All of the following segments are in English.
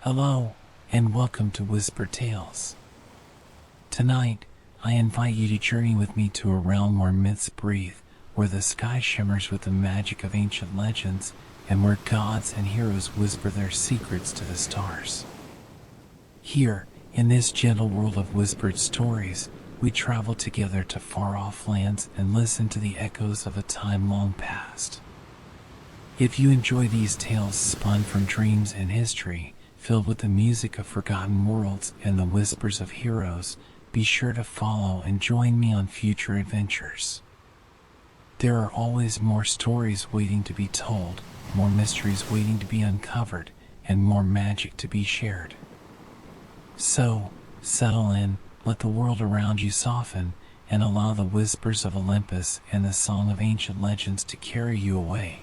Hello, and welcome to Whisper Tales. Tonight, I invite you to journey with me to a realm where myths breathe, where the sky shimmers with the magic of ancient legends, and where gods and heroes whisper their secrets to the stars. Here, in this gentle world of whispered stories, we travel together to far-off lands and listen to the echoes of a time long past. If you enjoy these tales spun from dreams and history, filled with the music of forgotten worlds and the whispers of heroes, be sure to follow and join me on future adventures. There are always more stories waiting to be told, more mysteries waiting to be uncovered, and more magic to be shared. So, settle in, let the world around you soften, and allow the whispers of Olympus and the song of ancient legends to carry you away.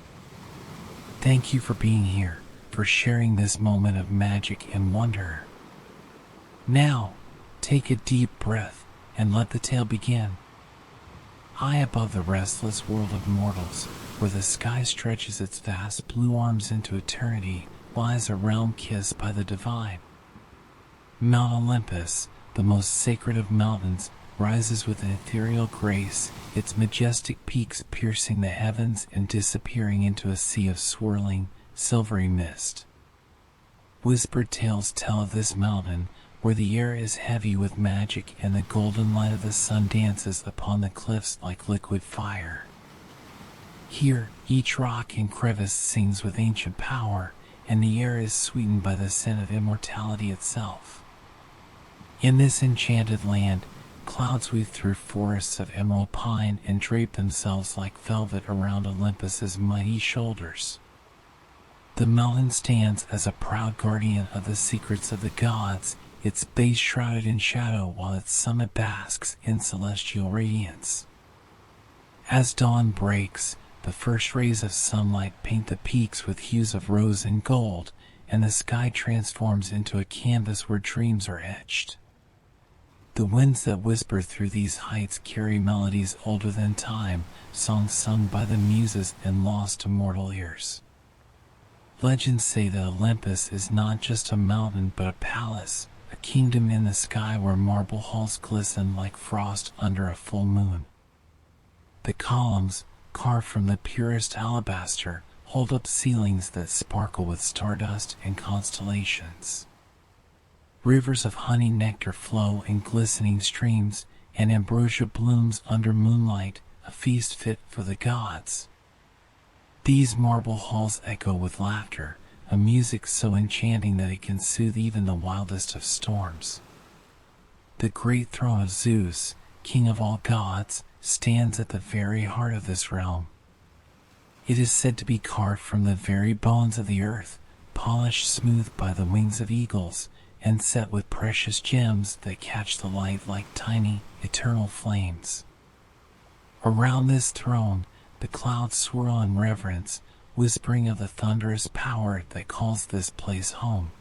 Thank you for being here, for sharing this moment of magic and wonder. Now, take a deep breath and let the tale begin. High above the restless world of mortals, where the sky stretches its vast blue arms into eternity, lies a realm kissed by the divine. Mount Olympus, the most sacred of mountains, rises with an ethereal grace, its majestic peaks piercing the heavens and disappearing into a sea of swirling, silvery mist. Whispered tales tell of this mountain, where the air is heavy with magic and the golden light of the sun dances upon the cliffs like liquid fire. Here, each rock and crevice sings with ancient power, and the air is sweetened by the scent of immortality itself. In this enchanted land, clouds weave through forests of emerald pine and drape themselves like velvet around Olympus's mighty shoulders. The mountain stands as a proud guardian of the secrets of the gods, its base shrouded in shadow while its summit basks in celestial radiance. As dawn breaks, the first rays of sunlight paint the peaks with hues of rose and gold, and the sky transforms into a canvas where dreams are etched. The winds that whisper through these heights carry melodies older than time, songs sung by the muses and lost to mortal ears. Legends say that Olympus is not just a mountain but a palace, a kingdom in the sky where marble halls glisten like frost under a full moon. The columns, carved from the purest alabaster, hold up ceilings that sparkle with stardust and constellations. Rivers of honey nectar flow in glistening streams, and ambrosia blooms under moonlight, a feast fit for the gods. These marble halls echo with laughter, a music so enchanting that it can soothe even the wildest of storms. The great throne of Zeus, king of all gods, stands at the very heart of this realm. It is said to be carved from the very bones of the earth, polished smooth by the wings of eagles, and set with precious gems that catch the light like tiny, eternal flames. Around this throne, the clouds swirl in reverence, whispering of the thunderous power that calls this place home.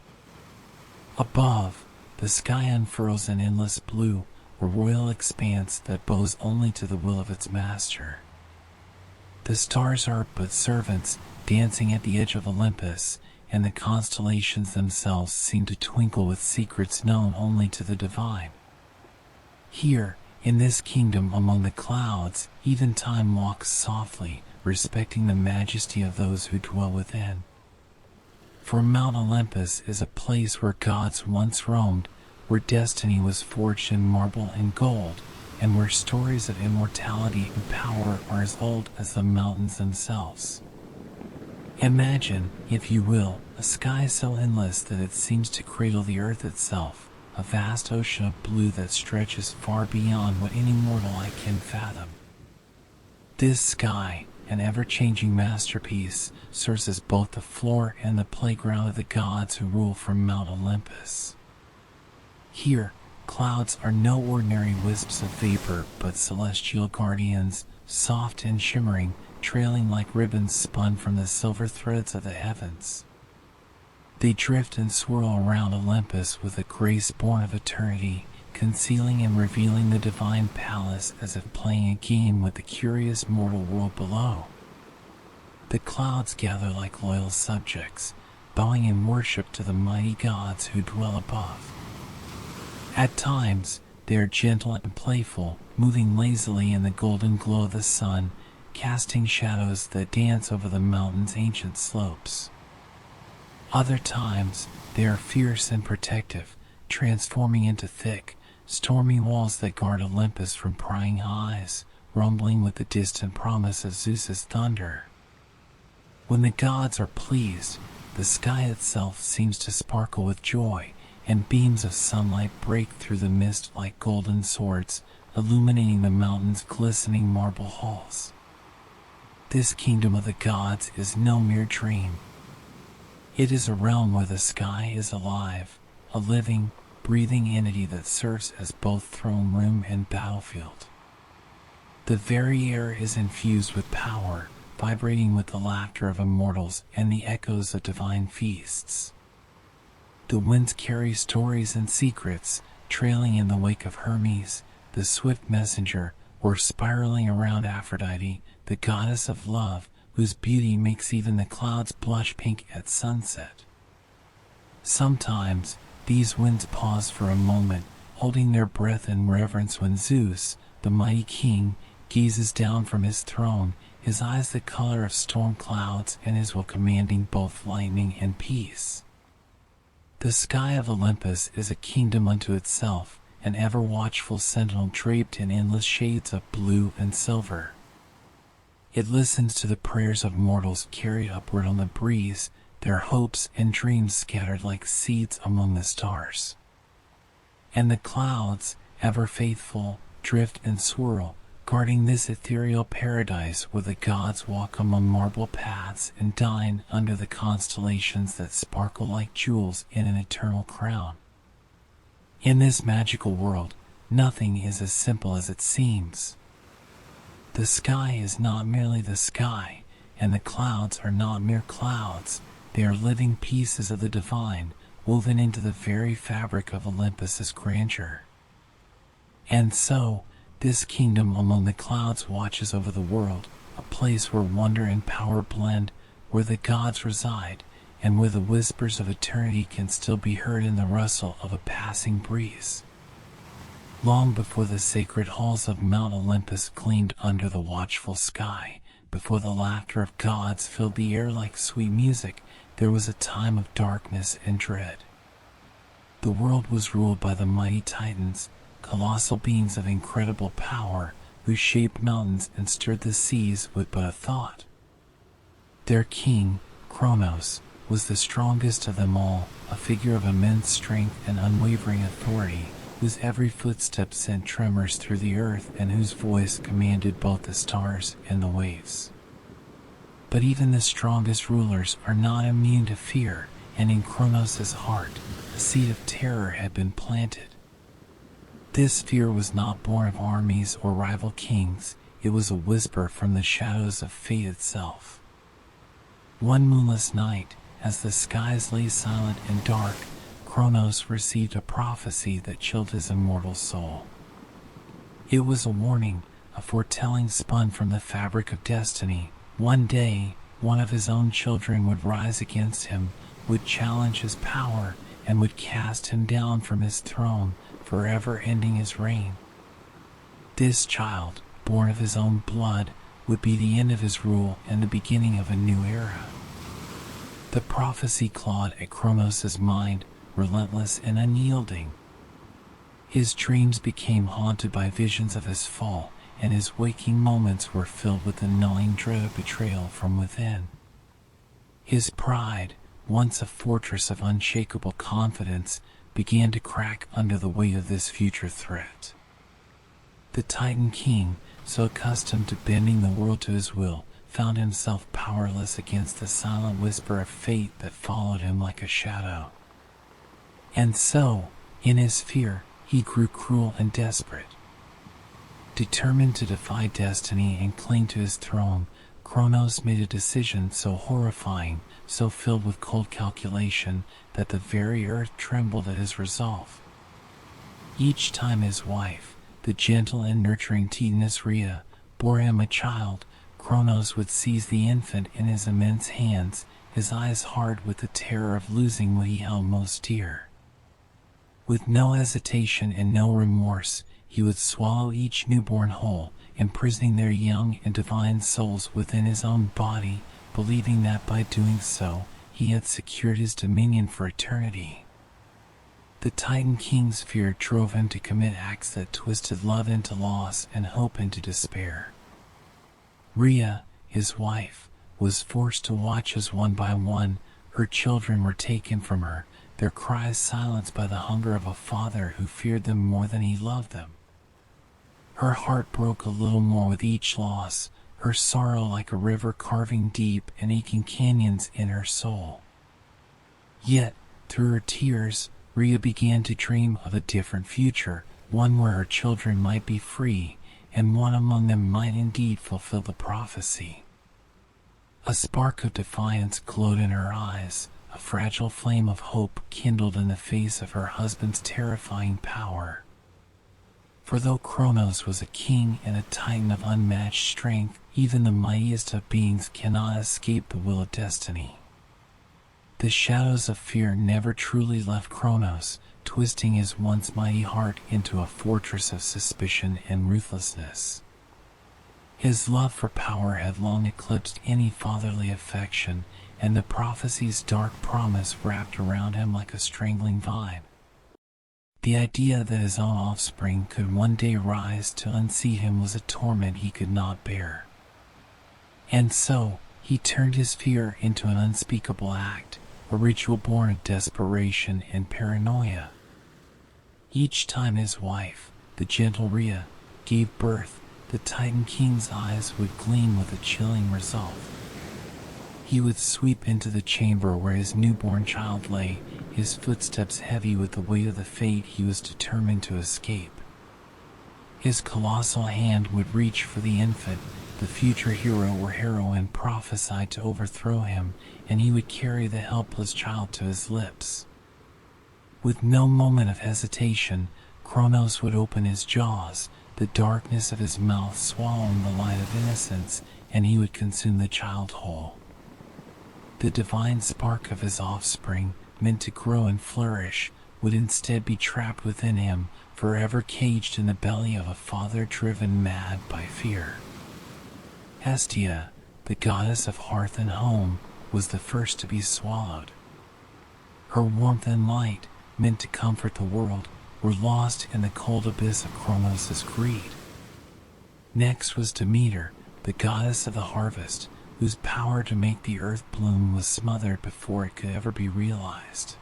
Above, the sky unfurls an endless blue, a royal expanse that bows only to the will of its master. The stars are but servants, dancing at the edge of Olympus, and the constellations themselves seem to twinkle with secrets known only to the divine. Here, in this kingdom among the clouds, even time walks softly, respecting the majesty of those who dwell within. For Mount Olympus is a place where gods once roamed, where destiny was forged in marble and gold, and where stories of immortality and power are as old as the mountains themselves. Imagine, if you will, a sky so endless that it seems to cradle the earth itself, a vast ocean of blue that stretches far beyond what any mortal eye can fathom. This sky, an ever-changing masterpiece, serves as both the floor and the playground of the gods who rule from Mount Olympus. Here, clouds are no ordinary wisps of vapor but celestial guardians, soft and shimmering, trailing like ribbons spun from the silver threads of the heavens. They drift and swirl around Olympus with a grace born of eternity, concealing and revealing the divine palace as if playing a game with the curious mortal world below. The clouds gather like loyal subjects, bowing in worship to the mighty gods who dwell above. At times, they are gentle and playful, moving lazily in the golden glow of the sun, casting shadows that dance over the mountain's ancient slopes. Other times, they are fierce and protective, transforming into thick, stormy walls that guard Olympus from prying eyes, rumbling with the distant promise of Zeus's thunder. When the gods are pleased, the sky itself seems to sparkle with joy, and beams of sunlight break through the mist like golden swords, illuminating the mountain's glistening marble halls. This kingdom of the gods is no mere dream. It is a realm where the sky is alive, a living, breathing entity that serves as both throne room and battlefield. The very air is infused with power, vibrating with the laughter of immortals and the echoes of divine feasts. The winds carry stories and secrets, trailing in the wake of Hermes, the swift messenger, or spiraling around Aphrodite, the goddess of love, whose beauty makes even the clouds blush pink at sunset. Sometimes, these winds pause for a moment, holding their breath in reverence when Zeus, the mighty king, gazes down from his throne, his eyes the color of storm clouds and his will commanding both lightning and peace. The sky of Olympus is a kingdom unto itself, an ever-watchful sentinel draped in endless shades of blue and silver. It listens to the prayers of mortals carried upward on the breeze, their hopes and dreams scattered like seeds among the stars. And the clouds, ever faithful, drift and swirl, guarding this ethereal paradise where the gods walk among marble paths and dine under the constellations that sparkle like jewels in an eternal crown. In this magical world, nothing is as simple as it seems. The sky is not merely the sky, and the clouds are not mere clouds. They are living pieces of the divine, woven into the very fabric of Olympus's grandeur. And so, this kingdom among the clouds watches over the world, a place where wonder and power blend, where the gods reside, and where the whispers of eternity can still be heard in the rustle of a passing breeze. Long before the sacred halls of Mount Olympus gleamed under the watchful sky, before the laughter of gods filled the air like sweet music, there was a time of darkness and dread. The world was ruled by the mighty Titans, colossal beings of incredible power, who shaped mountains and stirred the seas with but a thought. Their king, Kronos, was the strongest of them all, a figure of immense strength and unwavering authority, whose every footstep sent tremors through the earth and whose voice commanded both the stars and the waves. But even the strongest rulers are not immune to fear, and in Kronos' heart, a seed of terror had been planted. This fear was not born of armies or rival kings, it was a whisper from the shadows of fate itself. One moonless night, as the skies lay silent and dark, Kronos received a prophecy that chilled his immortal soul. It was a warning, a foretelling spun from the fabric of destiny. One day, one of his own children would rise against him, would challenge his power, and would cast him down from his throne, forever ending his reign. This child, born of his own blood, would be the end of his rule and the beginning of a new era. The prophecy clawed at Kronos' mind, relentless and unyielding. His dreams became haunted by visions of his fall, and his waking moments were filled with the gnawing dread of betrayal from within. His pride, once a fortress of unshakable confidence, began to crack under the weight of this future threat. The Titan King, so accustomed to bending the world to his will, found himself powerless against the silent whisper of fate that followed him like a shadow. And so, in his fear, he grew cruel and desperate. Determined to defy destiny and cling to his throne, Kronos made a decision so horrifying, so filled with cold calculation, that the very earth trembled at his resolve. Each time his wife, the gentle and nurturing Titaness Rhea, bore him a child, Kronos would seize the infant in his immense hands his eyes hard with the terror of losing what he held most dear. With no hesitation and no remorse, he would swallow each newborn whole, imprisoning their young and divine souls within his own body, believing that by doing so, he had secured his dominion for eternity. The Titan King's fear drove him to commit acts that twisted love into loss and hope into despair. Rhea, his wife, was forced to watch as one by one her children were taken from her, their cries silenced by the hunger of a father who feared them more than he loved them. Her heart broke a little more with each loss, her sorrow like a river carving deep and aching canyons in her soul. Yet, through her tears, Rhea began to dream of a different future, one where her children might be free, and one among them might indeed fulfill the prophecy. A spark of defiance glowed in her eyes, a fragile flame of hope kindled in the face of her husband's terrifying power. For though Kronos was a king and a titan of unmatched strength, even the mightiest of beings cannot escape the will of destiny. The shadows of fear never truly left Kronos, twisting his once mighty heart into a fortress of suspicion and ruthlessness. His love for power had long eclipsed any fatherly affection, and the prophecy's dark promise wrapped around him like a strangling vine. The idea that his own offspring could one day rise to unseat him was a torment he could not bear. And so, he turned his fear into an unspeakable act, a ritual born of desperation and paranoia. Each time his wife, the gentle Rhea, gave birth, the Titan King's eyes would gleam with a chilling resolve. He would sweep into the chamber where his newborn child lay, his footsteps heavy with the weight of the fate he was determined to escape. His colossal hand would reach for the infant, the future hero or heroine prophesied to overthrow him, and he would carry the helpless child to his lips. With no moment of hesitation, Kronos would open his jaws, the darkness of his mouth swallowing the light of innocence, and he would consume the child whole. The divine spark of his offspring, meant to grow and flourish, would instead be trapped within him, forever caged in the belly of a father driven mad by fear. Hestia, the goddess of hearth and home, was the first to be swallowed. Her warmth and light, meant to comfort the world, were lost in the cold abyss of Kronos' greed. Next was Demeter, the goddess of the harvest, whose power to make the earth bloom was smothered before it could ever be realized.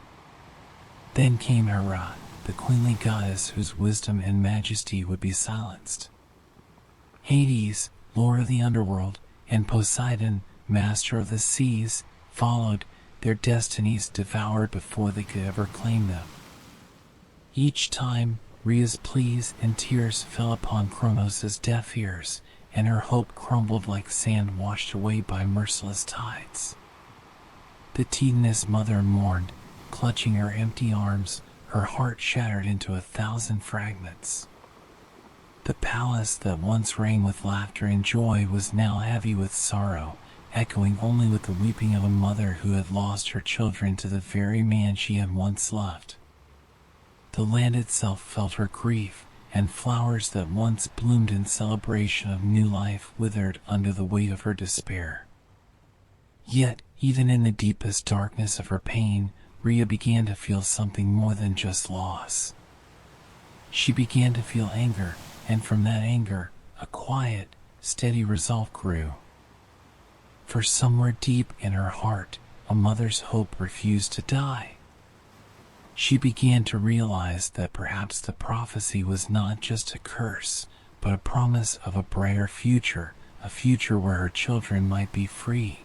Then came Hera, the queenly goddess whose wisdom and majesty would be silenced. Hades, lord of the underworld, and Poseidon, master of the seas, followed, their destinies devoured before they could ever claim them. Each time, Rhea's pleas and tears fell upon Kronos' deaf ears, and her hope crumbled like sand washed away by merciless tides. The Titaness mother mourned, clutching her empty arms, her heart shattered into 1,000 fragments. The palace that once rang with laughter and joy was now heavy with sorrow, echoing only with the weeping of a mother who had lost her children to the very man she had once loved. The land itself felt her grief, and flowers that once bloomed in celebration of new life withered under the weight of her despair. Yet, even in the deepest darkness of her pain, Rhea began to feel something more than just loss. She began to feel anger, and from that anger, a quiet, steady resolve grew. For somewhere deep in her heart, a mother's hope refused to die. She began to realize that perhaps the prophecy was not just a curse, but a promise of a brighter future, a future where her children might be free.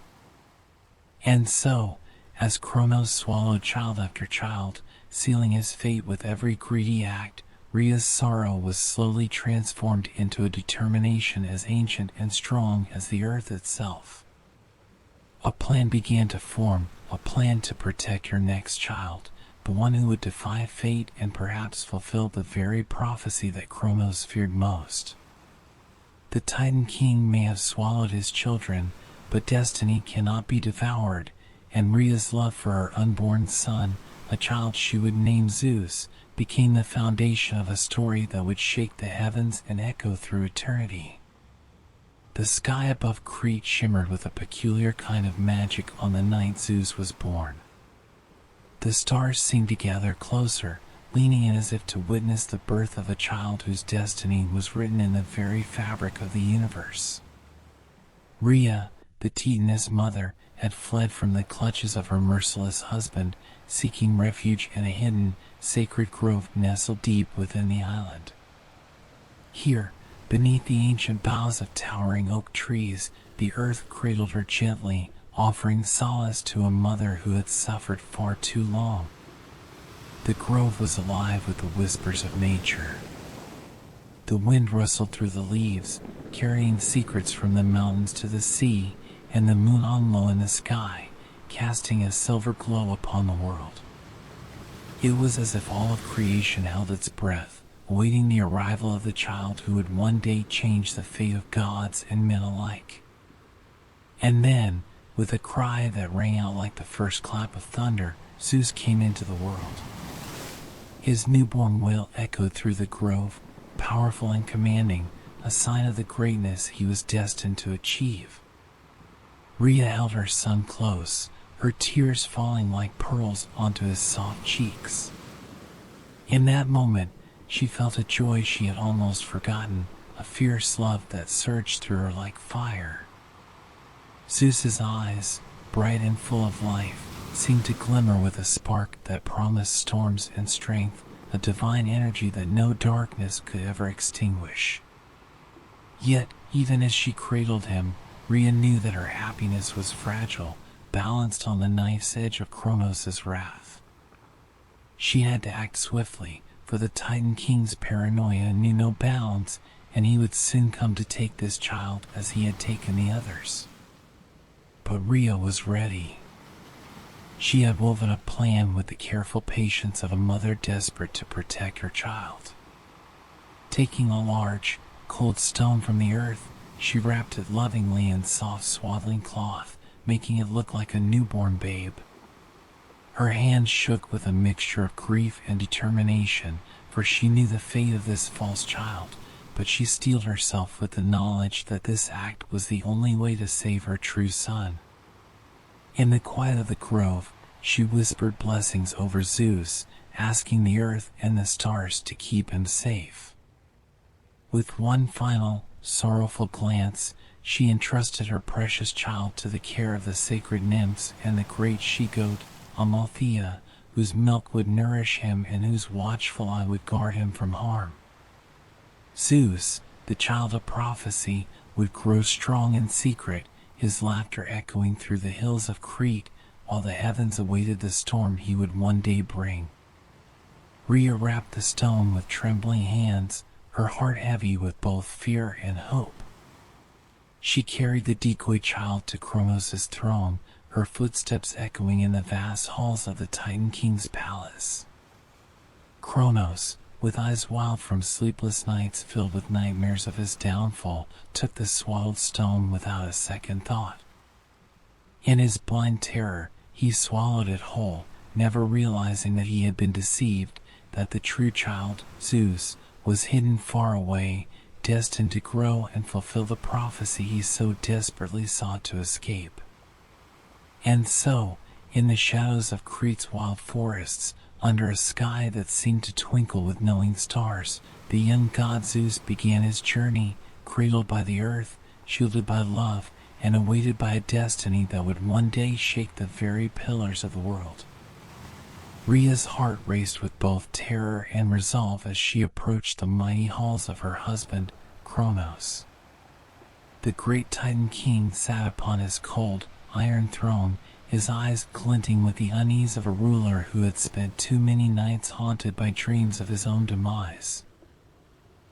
And so, as Kronos swallowed child after child, sealing his fate with every greedy act, Rhea's sorrow was slowly transformed into a determination as ancient and strong as the earth itself. A plan began to form, a plan to protect her next child, the one who would defy fate and perhaps fulfill the very prophecy that Kronos feared most. The Titan King may have swallowed his children, but destiny cannot be devoured, and Rhea's love for her unborn son, a child she would name Zeus, became the foundation of a story that would shake the heavens and echo through eternity. The sky above Crete shimmered with a peculiar kind of magic on the night Zeus was born. The stars seemed to gather closer, leaning in as if to witness the birth of a child whose destiny was written in the very fabric of the universe. Rhea, the Titaness mother, had fled from the clutches of her merciless husband, seeking refuge in a hidden, sacred grove nestled deep within the island. Here, beneath the ancient boughs of towering oak trees, the earth cradled her gently, offering solace to a mother who had suffered far too long. The grove was alive with the whispers of nature. The wind rustled through the leaves, carrying secrets from the mountains to the sea, and the moon hung low in the sky, casting a silver glow upon the world. It was as if all of creation held its breath, awaiting the arrival of the child who would one day change the fate of gods and men alike. And then, with a cry that rang out like the first clap of thunder, Zeus came into the world. His newborn wail echoed through the grove, powerful and commanding, a sign of the greatness he was destined to achieve. Rhea held her son close, her tears falling like pearls onto his soft cheeks. In that moment, she felt a joy she had almost forgotten, a fierce love that surged through her like fire. Zeus's eyes, bright and full of life, seemed to glimmer with a spark that promised storms and strength, a divine energy that no darkness could ever extinguish. Yet, even as she cradled him, Rhea knew that her happiness was fragile, balanced on the knife's edge of Kronos' wrath. She had to act swiftly, for the Titan King's paranoia knew no bounds, and he would soon come to take this child as he had taken the others. But Rhea was ready. She had woven a plan with the careful patience of a mother desperate to protect her child. Taking a large, cold stone from the earth, she wrapped it lovingly in soft swaddling cloth, making it look like a newborn babe. Her hands shook with a mixture of grief and determination, for she knew the fate of this false child, but she steeled herself with the knowledge that this act was the only way to save her true son. In the quiet of the grove, she whispered blessings over Zeus, asking the earth and the stars to keep him safe. With one final, sorrowful glance, she entrusted her precious child to the care of the sacred nymphs and the great she-goat, Amalthea, whose milk would nourish him and whose watchful eye would guard him from harm. Zeus, the child of prophecy, would grow strong in secret, his laughter echoing through the hills of Crete, while the heavens awaited the storm he would one day bring. Rhea wrapped the stone with trembling hands, her heart heavy with both fear and hope. She carried the decoy child to Kronos' throne, her footsteps echoing in the vast halls of the Titan King's palace. Kronos, with eyes wild from sleepless nights filled with nightmares of his downfall, took the swaddled stone without a second thought. In his blind terror, he swallowed it whole, never realizing that he had been deceived, that the true child, Zeus, was hidden far away, destined to grow and fulfill the prophecy he so desperately sought to escape. And so, in the shadows of Crete's wild forests, under a sky that seemed to twinkle with knowing stars, the young god Zeus began his journey, cradled by the earth, shielded by love, and awaited by a destiny that would one day shake the very pillars of the world. Rhea's heart raced with both terror and resolve as she approached the mighty halls of her husband, Kronos. The great Titan King sat upon his cold, iron throne, his eyes glinting with the unease of a ruler who had spent too many nights haunted by dreams of his own demise.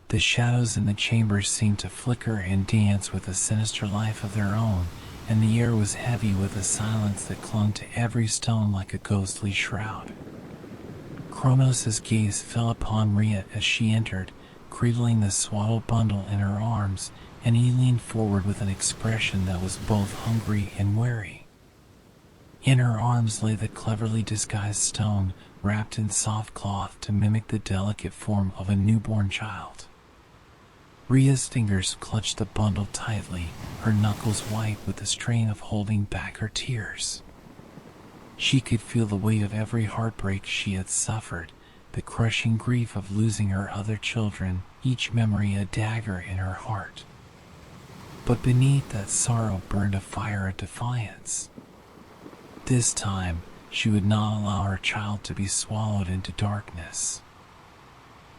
The shadows in the chambers seemed to flicker and dance with a sinister life of their own, and the air was heavy with a silence that clung to every stone like a ghostly shroud. Kronos' gaze fell upon Rhea as she entered, cradling the swaddled bundle in her arms, and he leaned forward with an expression that was both hungry and wary. In her arms lay the cleverly disguised stone, wrapped in soft cloth to mimic the delicate form of a newborn child. Rhea's fingers clutched the bundle tightly, her knuckles white with the strain of holding back her tears. She could feel the weight of every heartbreak she had suffered, the crushing grief of losing her other children, each memory a dagger in her heart. But beneath that sorrow burned a fire of defiance. This time, she would not allow her child to be swallowed into darkness.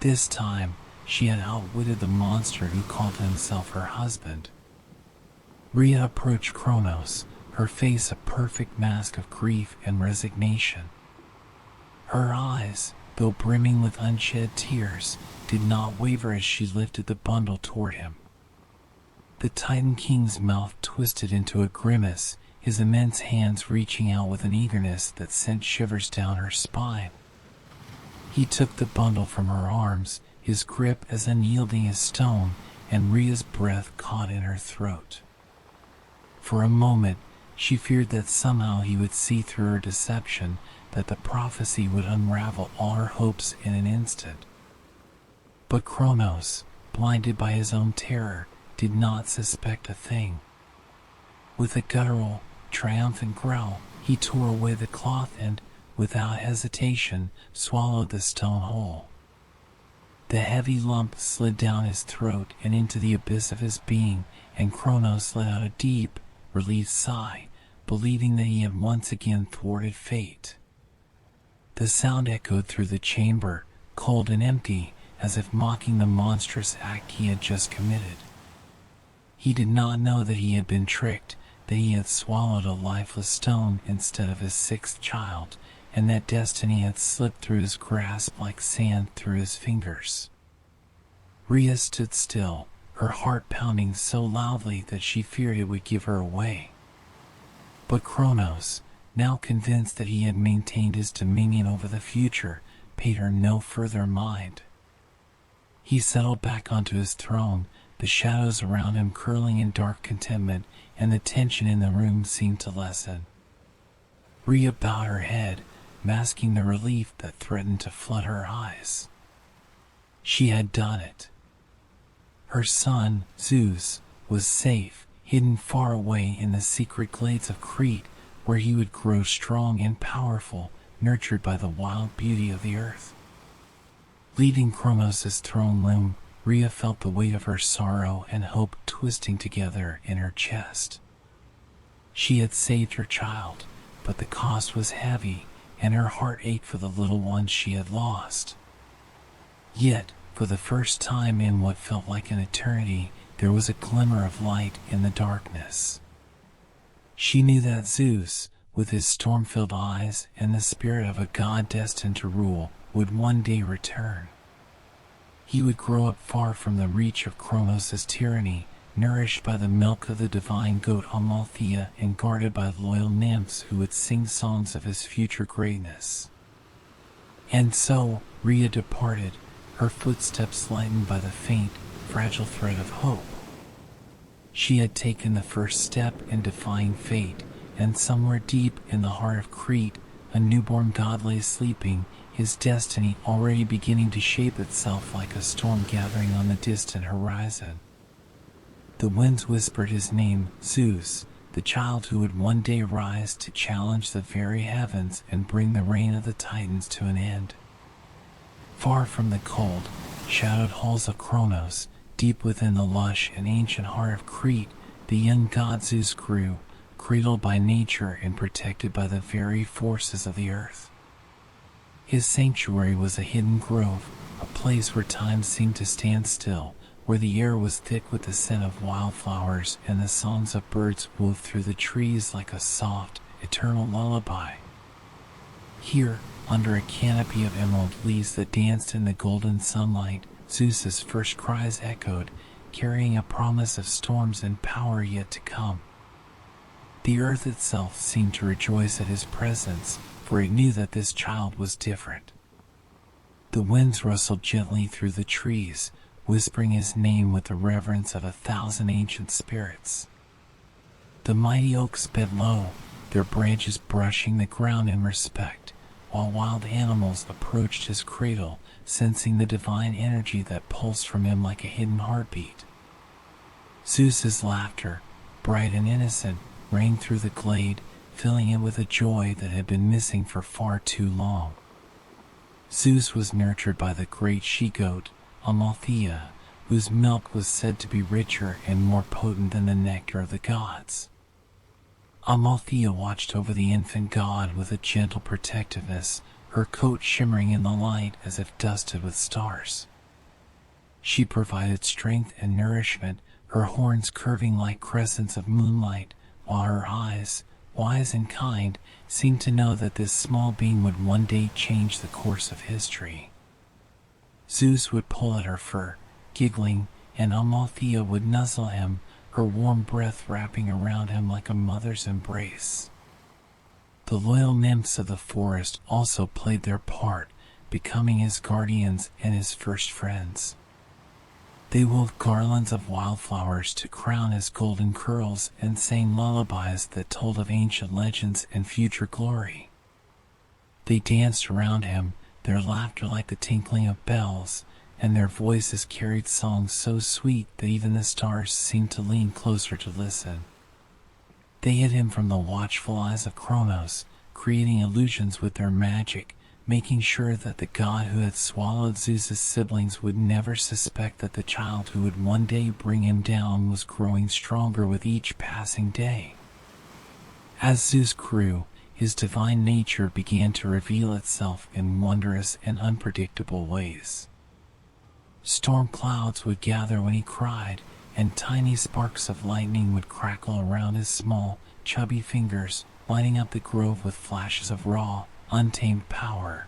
This time, she had outwitted the monster who called himself her husband. Rhea approached Kronos, her face a perfect mask of grief and resignation. Her eyes, though brimming with unshed tears, did not waver as she lifted the bundle toward him. The Titan King's mouth twisted into a grimace, his immense hands reaching out with an eagerness that sent shivers down her spine. He took the bundle from her arms, his grip as unyielding as stone, and Rhea's breath caught in her throat. For a moment, she feared that somehow he would see through her deception, that the prophecy would unravel all her hopes in an instant. But Kronos, blinded by his own terror, did not suspect a thing. With a guttural, triumphant growl, he tore away the cloth and, without hesitation, swallowed the stone whole. The heavy lump slid down his throat and into the abyss of his being, and Kronos let out a deep, relieved sigh, believing that he had once again thwarted fate. The sound echoed through the chamber, cold and empty, as if mocking the monstrous act he had just committed. He did not know that he had been tricked, that he had swallowed a lifeless stone instead of his sixth child, and that destiny had slipped through his grasp like sand through his fingers. Rhea stood still, her heart pounding so loudly that she feared it would give her away. But Kronos, now convinced that he had maintained his dominion over the future, paid her no further mind. He settled back onto his throne, the shadows around him curling in dark contentment, and the tension in the room seemed to lessen. Rhea bowed her head, masking the relief that threatened to flood her eyes. She had done it. Her son, Zeus, was safe, hidden far away in the secret glades of Crete, where he would grow strong and powerful, nurtured by the wild beauty of the earth. Leaving Kronos' throne room, Rhea felt the weight of her sorrow and hope twisting together in her chest. She had saved her child, but the cost was heavy, and her heart ached for the little ones she had lost. Yet, for the first time in what felt like an eternity, there was a glimmer of light in the darkness. She knew that Zeus, with his storm-filled eyes and the spirit of a god destined to rule, would one day return. He would grow up far from the reach of Kronos' tyranny, nourished by the milk of the divine goat Amalthea and guarded by loyal nymphs who would sing songs of his future greatness. And so, Rhea departed, her footsteps lightened by the faint, fragile thread of hope. She had taken the first step in defying fate, and somewhere deep in the heart of Crete, a newborn god lay sleeping, his destiny already beginning to shape itself like a storm gathering on the distant horizon. The winds whispered his name, Zeus, the child who would one day rise to challenge the very heavens and bring the reign of the Titans to an end. Far from the cold, shadowed halls of Kronos, deep within the lush and ancient heart of Crete, the young god Zeus grew, cradled by nature and protected by the very forces of the earth. His sanctuary was a hidden grove, a place where time seemed to stand still, where the air was thick with the scent of wildflowers and the songs of birds wove through the trees like a soft, eternal lullaby. Here, under a canopy of emerald leaves that danced in the golden sunlight, Zeus's first cries echoed, carrying a promise of storms and power yet to come. The earth itself seemed to rejoice at his presence, for it knew that this child was different. The winds rustled gently through the trees, whispering his name with the reverence of 1,000 ancient spirits. The mighty oaks bent low, their branches brushing the ground in respect, while wild animals approached his cradle, sensing the divine energy that pulsed from him like a hidden heartbeat. Zeus's laughter, bright and innocent, rang through the glade, filling it with a joy that had been missing for far too long. Zeus was nurtured by the great she-goat, Amalthea, whose milk was said to be richer and more potent than the nectar of the gods. Amalthea watched over the infant god with a gentle protectiveness, her coat shimmering in the light as if dusted with stars. She provided strength and nourishment, her horns curving like crescents of moonlight, while her eyes, wise and kind, seemed to know that this small being would one day change the course of history. Zeus would pull at her fur, giggling, and Amalthea would nuzzle him, her warm breath wrapping around him like a mother's embrace. The loyal nymphs of the forest also played their part, becoming his guardians and his first friends. They wove garlands of wildflowers to crown his golden curls and sang lullabies that told of ancient legends and future glory. They danced around him, their laughter like the tinkling of bells, and their voices carried songs so sweet that even the stars seemed to lean closer to listen. They hid him from the watchful eyes of Kronos, creating illusions with their magic, making sure that the god who had swallowed Zeus's siblings would never suspect that the child who would one day bring him down was growing stronger with each passing day. As Zeus grew, his divine nature began to reveal itself in wondrous and unpredictable ways. Storm clouds would gather when he cried, and tiny sparks of lightning would crackle around his small, chubby fingers, lighting up the grove with flashes of raw, untamed power.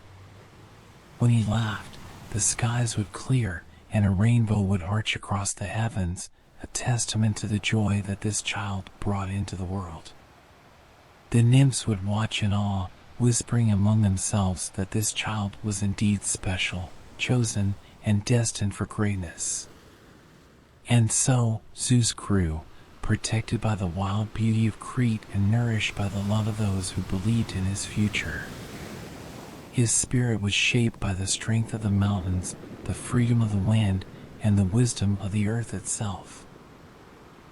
When he laughed, the skies would clear, and a rainbow would arch across the heavens, a testament to the joy that this child brought into the world. The nymphs would watch in awe, whispering among themselves that this child was indeed special, chosen, and destined for greatness. And so, Zeus grew, protected by the wild beauty of Crete and nourished by the love of those who believed in his future. His spirit was shaped by the strength of the mountains, the freedom of the wind, and the wisdom of the earth itself.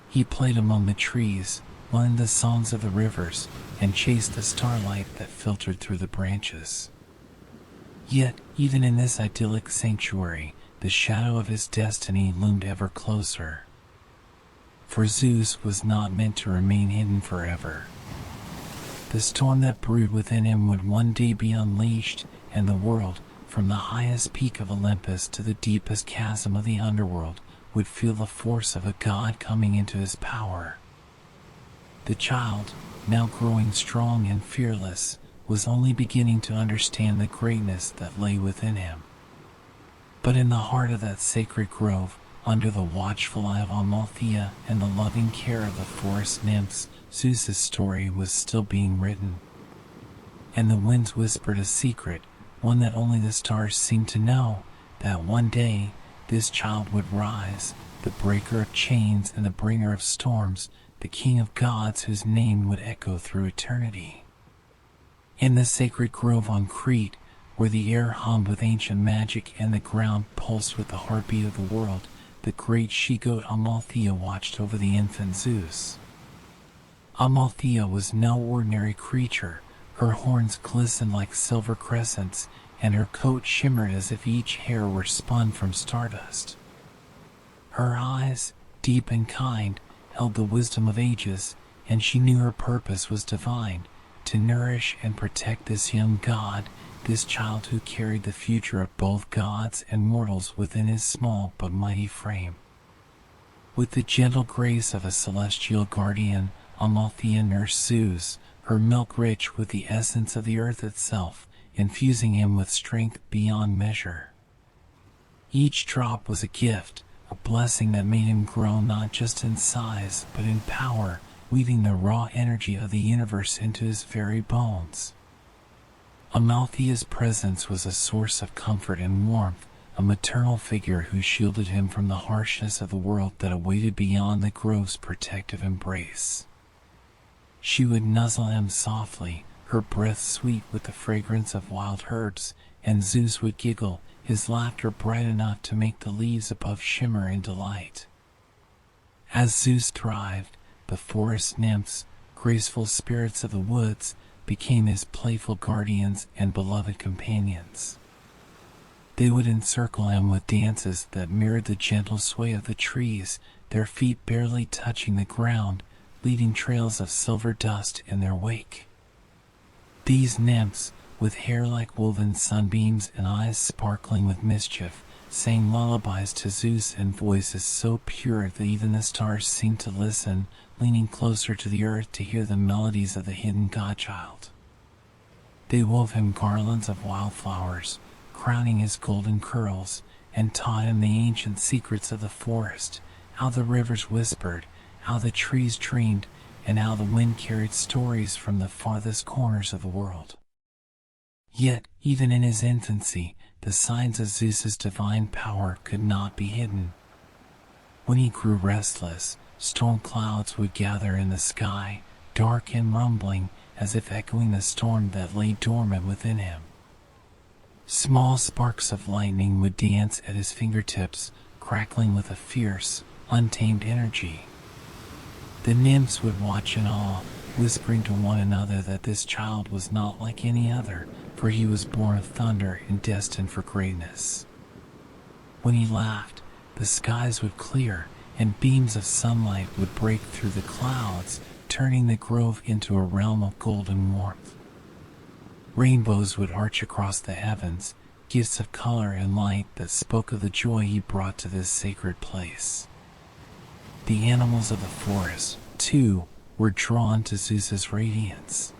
He played among the trees, learned the songs of the rivers, and chased the starlight that filtered through the branches. Yet, even in this idyllic sanctuary, the shadow of his destiny loomed ever closer. For Zeus was not meant to remain hidden forever. The storm that brewed within him would one day be unleashed, and the world, from the highest peak of Olympus to the deepest chasm of the underworld, would feel the force of a god coming into his power. The child, now growing strong and fearless, was only beginning to understand the greatness that lay within him. But in the heart of that sacred grove, under the watchful eye of Amalthea and the loving care of the forest nymphs, Zeus's story was still being written. And the winds whispered a secret, one that only the stars seemed to know, that one day this child would rise, the breaker of chains and the bringer of storms, the king of gods whose name would echo through eternity. In the sacred grove on Crete, where the air hummed with ancient magic and the ground pulsed with the heartbeat of the world, the great she-goat Amalthea watched over the infant Zeus. Amalthea was no ordinary creature. Her horns glistened like silver crescents, and her coat shimmered as if each hair were spun from stardust. Her eyes, deep and kind, held the wisdom of ages, and she knew her purpose was divine, to nourish and protect this young god, this child who carried the future of both gods and mortals within his small but mighty frame. With the gentle grace of a celestial guardian, Amalthea nursed Zeus, her milk rich with the essence of the earth itself, infusing him with strength beyond measure. Each drop was a gift, a blessing that made him grow not just in size but in power, weaving the raw energy of the universe into his very bones. Amalthea's presence was a source of comfort and warmth, a maternal figure who shielded him from the harshness of the world that awaited beyond the grove's protective embrace. She would nuzzle him softly, her breath sweet with the fragrance of wild herbs, and Zeus would giggle, his laughter bright enough to make the leaves above shimmer in delight. As Zeus thrived, the forest nymphs, graceful spirits of the woods, became his playful guardians and beloved companions. They would encircle him with dances that mirrored the gentle sway of the trees, their feet barely touching the ground, leaving trails of silver dust in their wake. These nymphs, with hair like woven sunbeams and eyes sparkling with mischief, sang lullabies to Zeus in voices so pure that even the stars seemed to listen, leaning closer to the earth to hear the melodies of the hidden godchild. They wove him garlands of wildflowers, crowning his golden curls, and taught him the ancient secrets of the forest, how the rivers whispered, how the trees dreamed, and how the wind carried stories from the farthest corners of the world. Yet, even in his infancy, the signs of Zeus's divine power could not be hidden. When he grew restless, storm clouds would gather in the sky, dark and rumbling, as if echoing the storm that lay dormant within him. Small sparks of lightning would dance at his fingertips, crackling with a fierce, untamed energy. The nymphs would watch in awe, whispering to one another that this child was not like any other, for he was born of thunder and destined for greatness. When he laughed, the skies would clear, and beams of sunlight would break through the clouds, turning the grove into a realm of golden warmth. Rainbows would arch across the heavens, gifts of color and light that spoke of the joy he brought to this sacred place. The animals of the forest, too, were drawn to Zeus's radiance.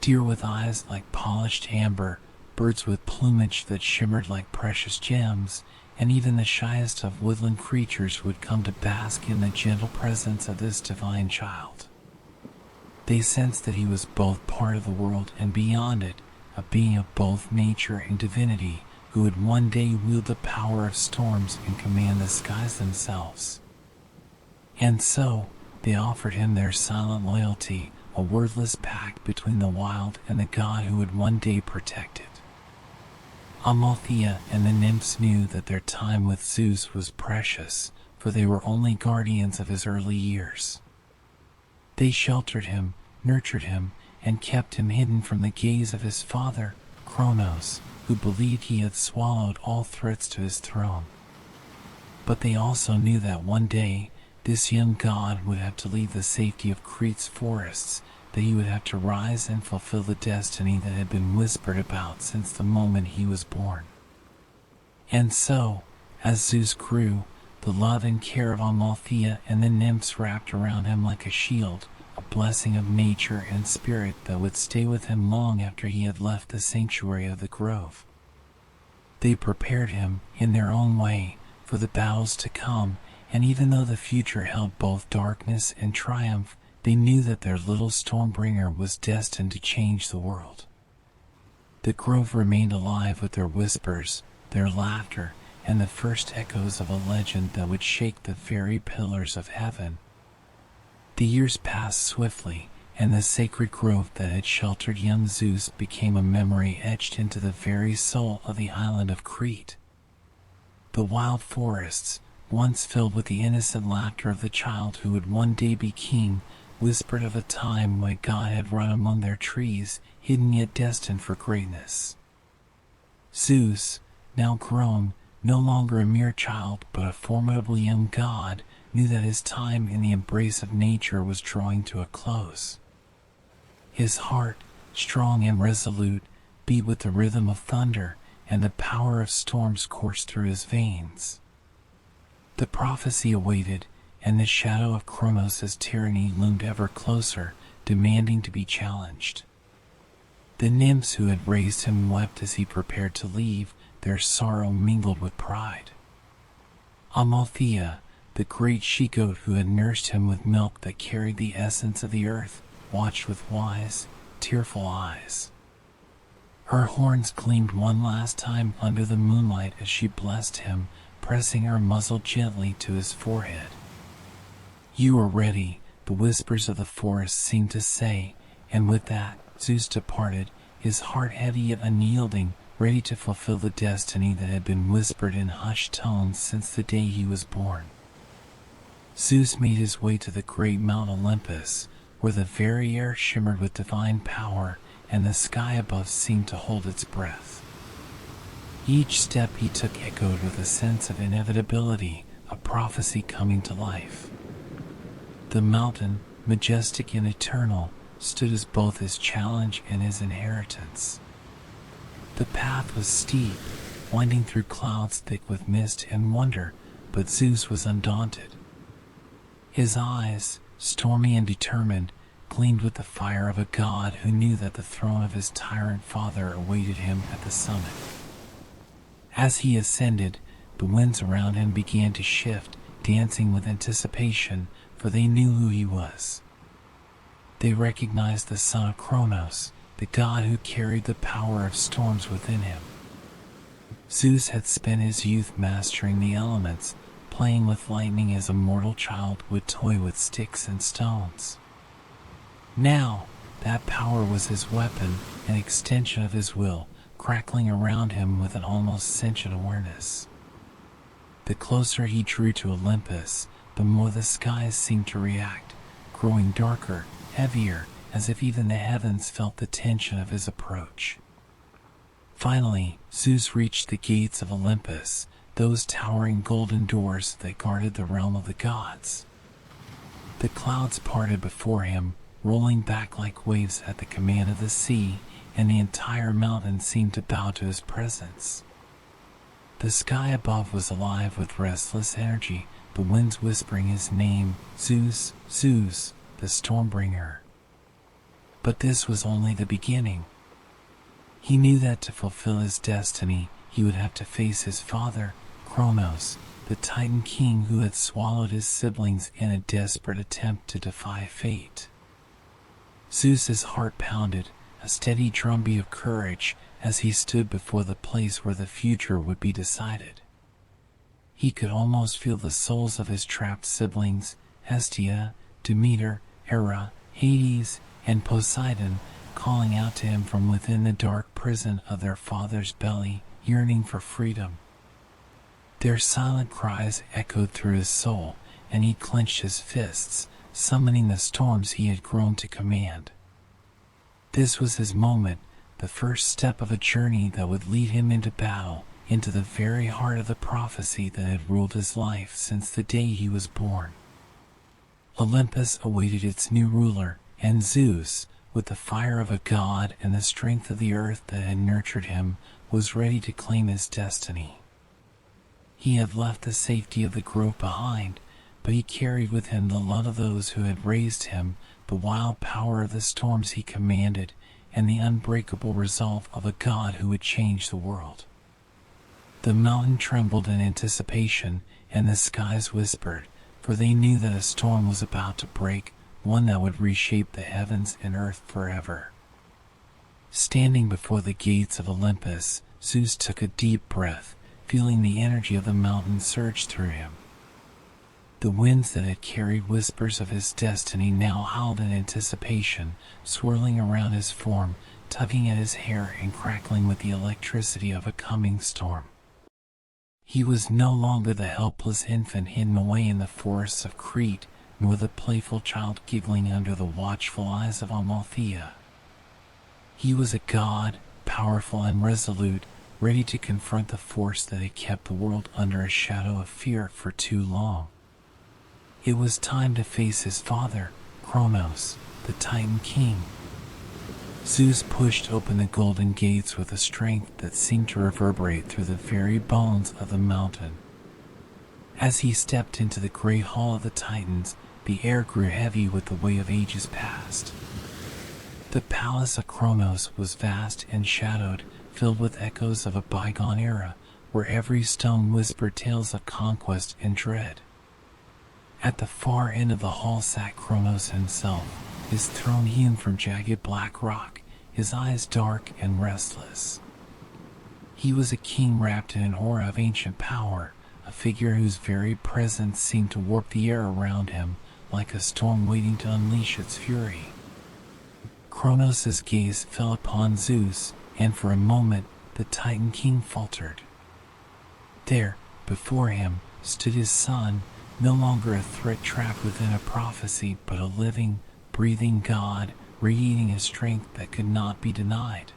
Deer with eyes like polished amber, birds with plumage that shimmered like precious gems, and even the shyest of woodland creatures would come to bask in the gentle presence of this divine child. They sensed that he was both part of the world and beyond it, a being of both nature and divinity, who would one day wield the power of storms and command the skies themselves. And so, they offered him their silent loyalty, a wordless pact between the wild and the god who would one day protect it. Amalthea and the nymphs knew that their time with Zeus was precious, for they were only guardians of his early years. They sheltered him, nurtured him, and kept him hidden from the gaze of his father, Kronos, who believed he had swallowed all threats to his throne. But they also knew that one day, this young god would have to leave the safety of Crete's forests, that he would have to rise and fulfill the destiny that had been whispered about since the moment he was born. And so, as Zeus grew, the love and care of Amalthea and the nymphs wrapped around him like a shield, a blessing of nature and spirit that would stay with him long after he had left the sanctuary of the grove. They prepared him, in their own way, for the battles to come, and even though the future held both darkness and triumph, they knew that their little Stormbringer was destined to change the world. The grove remained alive with their whispers, their laughter, and the first echoes of a legend that would shake the very pillars of heaven. The years passed swiftly, and the sacred grove that had sheltered young Zeus became a memory etched into the very soul of the island of Crete. The wild forests, once filled with the innocent laughter of the child who would one day be king, whispered of a time when God had run among their trees, hidden yet destined for greatness. Zeus, now grown, no longer a mere child but a formidable young god, knew that his time in the embrace of nature was drawing to a close. His heart, strong and resolute, beat with the rhythm of thunder, and the power of storms coursed through his veins. The prophecy awaited, and the shadow of Kronos' tyranny loomed ever closer, demanding to be challenged. The nymphs who had raised him wept as he prepared to leave, their sorrow mingled with pride. Amalthea, the great she-goat who had nursed him with milk that carried the essence of the earth, watched with wise, tearful eyes. Her horns gleamed one last time under the moonlight as she blessed him, pressing her muzzle gently to his forehead. "You are ready," the whispers of the forest seemed to say, and with that, Zeus departed, his heart heavy yet unyielding, ready to fulfill the destiny that had been whispered in hushed tones since the day he was born. Zeus made his way to the great Mount Olympus, where the very air shimmered with divine power and the sky above seemed to hold its breath. Each step he took echoed with a sense of inevitability, a prophecy coming to life. The mountain, majestic and eternal, stood as both his challenge and his inheritance. The path was steep, winding through clouds thick with mist and wonder, but Zeus was undaunted. His eyes, stormy and determined, gleamed with the fire of a god who knew that the throne of his tyrant father awaited him at the summit. As he ascended, the winds around him began to shift, dancing with anticipation, for they knew who he was. They recognized the son of Kronos, the god who carried the power of storms within him. Zeus had spent his youth mastering the elements, playing with lightning as a mortal child would toy with sticks and stones. Now, that power was his weapon, an extension of his will, crackling around him with an almost sentient awareness. The closer he drew to Olympus, the more the skies seemed to react, growing darker, heavier, as if even the heavens felt the tension of his approach. Finally, Zeus reached the gates of Olympus, those towering golden doors that guarded the realm of the gods. The clouds parted before him, rolling back like waves at the command of the sea, and the entire mountain seemed to bow to his presence. The sky above was alive with restless energy, the winds whispering his name, Zeus, Zeus, the Stormbringer. But this was only the beginning. He knew that to fulfill his destiny, he would have to face his father, Kronos, the Titan king who had swallowed his siblings in a desperate attempt to defy fate. Zeus's heart pounded, a steady drumbeat of courage, as he stood before the place where the future would be decided. He could almost feel the souls of his trapped siblings, Hestia, Demeter, Hera, Hades, and Poseidon, calling out to him from within the dark prison of their father's belly, yearning for freedom. Their silent cries echoed through his soul, and he clenched his fists, summoning the storms he had grown to command. This was his moment, the first step of a journey that would lead him into battle, into the very heart of the prophecy that had ruled his life since the day he was born. Olympus awaited its new ruler, and Zeus, with the fire of a god and the strength of the earth that had nurtured him, was ready to claim his destiny. He had left the safety of the grove behind, but he carried with him the love of those who had raised him, the wild power of the storms he commanded, and the unbreakable resolve of a god who would change the world. The mountain trembled in anticipation, and the skies whispered, for they knew that a storm was about to break, one that would reshape the heavens and earth forever. Standing before the gates of Olympus, Zeus took a deep breath, feeling the energy of the mountain surge through him. The winds that had carried whispers of his destiny now howled in anticipation, swirling around his form, tugging at his hair and crackling with the electricity of a coming storm. He was no longer the helpless infant hidden away in the forests of Crete, nor the playful child giggling under the watchful eyes of Amalthea. He was a god, powerful and resolute, ready to confront the force that had kept the world under a shadow of fear for too long. It was time to face his father, Kronos, the Titan king. Zeus pushed open the golden gates with a strength that seemed to reverberate through the very bones of the mountain. As he stepped into the great hall of the Titans, the air grew heavy with the weight of ages past. The palace of Kronos was vast and shadowed, filled with echoes of a bygone era, where every stone whispered tales of conquest and dread. At the far end of the hall sat Kronos himself, his throne hewn from jagged black rock, his eyes dark and restless. He was a king wrapped in an aura of ancient power, a figure whose very presence seemed to warp the air around him, like a storm waiting to unleash its fury. Kronos' gaze fell upon Zeus, and for a moment the Titan king faltered. There, before him, stood his son, no longer a threat trapped within a prophecy, but a living, breathing god, radiating a strength that could not be denied.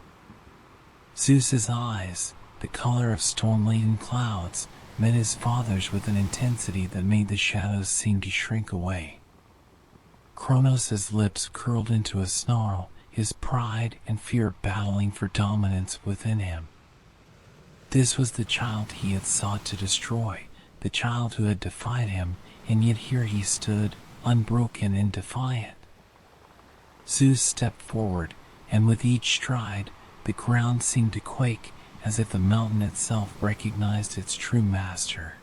Zeus's eyes, the color of storm-laden clouds, met his father's with an intensity that made the shadows seem to shrink away. Kronos' lips curled into a snarl, his pride and fear battling for dominance within him. This was the child he had sought to destroy, the child who had defied him, and yet here he stood, unbroken and defiant. Zeus stepped forward, and with each stride, the ground seemed to quake, as if the mountain itself recognized its true master.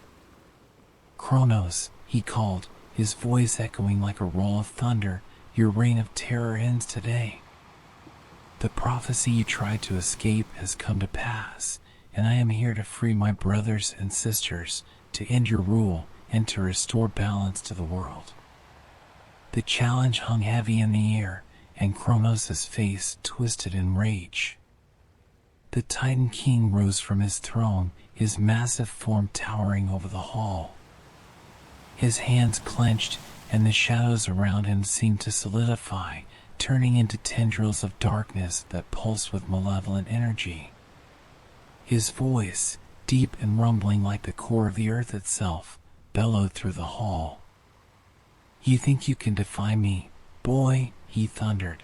"Kronos," he called, his voice echoing like a roll of thunder, "your reign of terror ends today. The prophecy you tried to escape has come to pass, and I am here to free my brothers and sisters, to end your rule, and to restore balance to the world." The challenge hung heavy in the air, and Kronos' face twisted in rage. The Titan king rose from his throne, his massive form towering over the hall. His hands clenched, and the shadows around him seemed to solidify, turning into tendrils of darkness that pulsed with malevolent energy. His voice, deep and rumbling like the core of the earth itself, bellowed through the hall. "You think you can defy me, boy?" he thundered.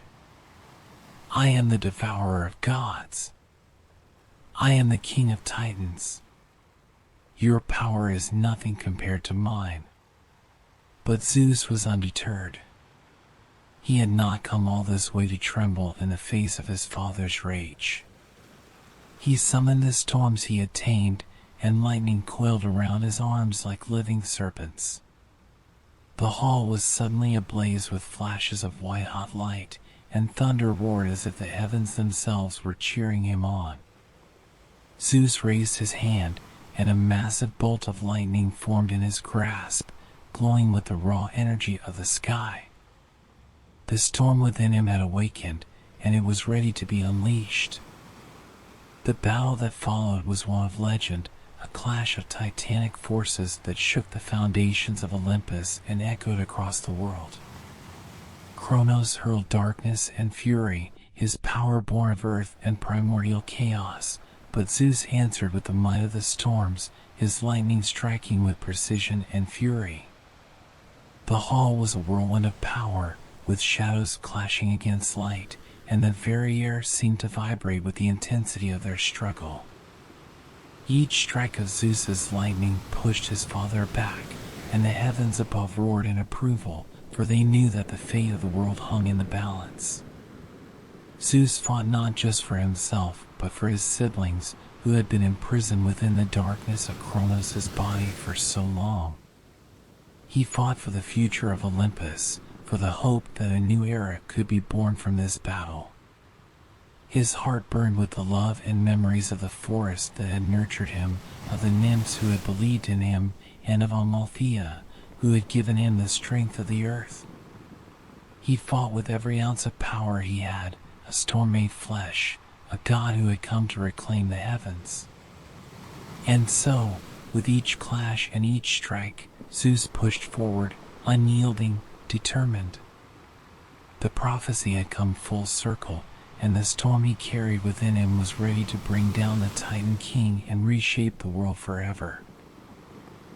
"I am the devourer of gods. I am the king of titans. Your power is nothing compared to mine." But Zeus was undeterred. He had not come all this way to tremble in the face of his father's rage. He summoned the storms he had tamed, and lightning coiled around his arms like living serpents. The hall was suddenly ablaze with flashes of white-hot light, and thunder roared as if the heavens themselves were cheering him on. Zeus raised his hand, and a massive bolt of lightning formed in his grasp, glowing with the raw energy of the sky. The storm within him had awakened, and it was ready to be unleashed. The battle that followed was one of legend, a clash of titanic forces that shook the foundations of Olympus and echoed across the world. Kronos hurled darkness and fury, his power born of earth and primordial chaos, but Zeus answered with the might of the storms, his lightning striking with precision and fury. The hall was a whirlwind of power, with shadows clashing against light, and the very air seemed to vibrate with the intensity of their struggle. Each strike of Zeus's lightning pushed his father back, and the heavens above roared in approval, for they knew that the fate of the world hung in the balance. Zeus fought not just for himself, but for his siblings, who had been imprisoned within the darkness of Kronos' body for so long. He fought for the future of Olympus, for the hope that a new era could be born from this battle. His heart burned with the love and memories of the forest that had nurtured him, of the nymphs who had believed in him, and of Amalthea, who had given him the strength of the earth. He fought with every ounce of power he had, a storm made flesh, a god who had come to reclaim the heavens. And so, with each clash and each strike, Zeus pushed forward, unyielding, determined. The prophecy had come full circle, and the storm he carried within him was ready to bring down the Titan King and reshape the world forever.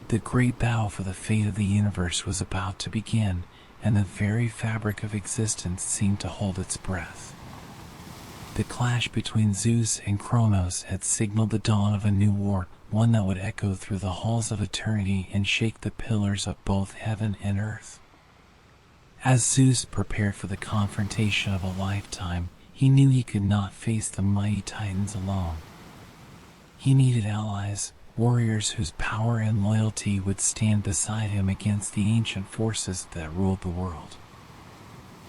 The great battle for the fate of the universe was about to begin, and the very fabric of existence seemed to hold its breath. The clash between Zeus and Kronos had signaled the dawn of a new war, one that would echo through the halls of eternity and shake the pillars of both heaven and earth. As Zeus prepared for the confrontation of a lifetime, he knew he could not face the mighty Titans alone. He needed allies, warriors whose power and loyalty would stand beside him against the ancient forces that ruled the world.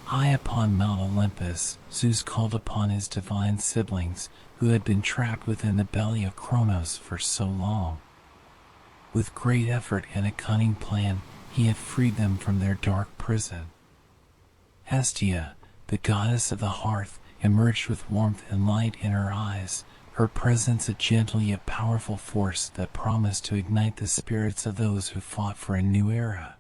High upon Mount Olympus, Zeus called upon his divine siblings, who had been trapped within the belly of Kronos for so long. With great effort and a cunning plan, he had freed them from their dark prison. Hestia, the goddess of the hearth, emerged with warmth and light in her eyes, her presence a gentle yet powerful force that promised to ignite the spirits of those who fought for a new era.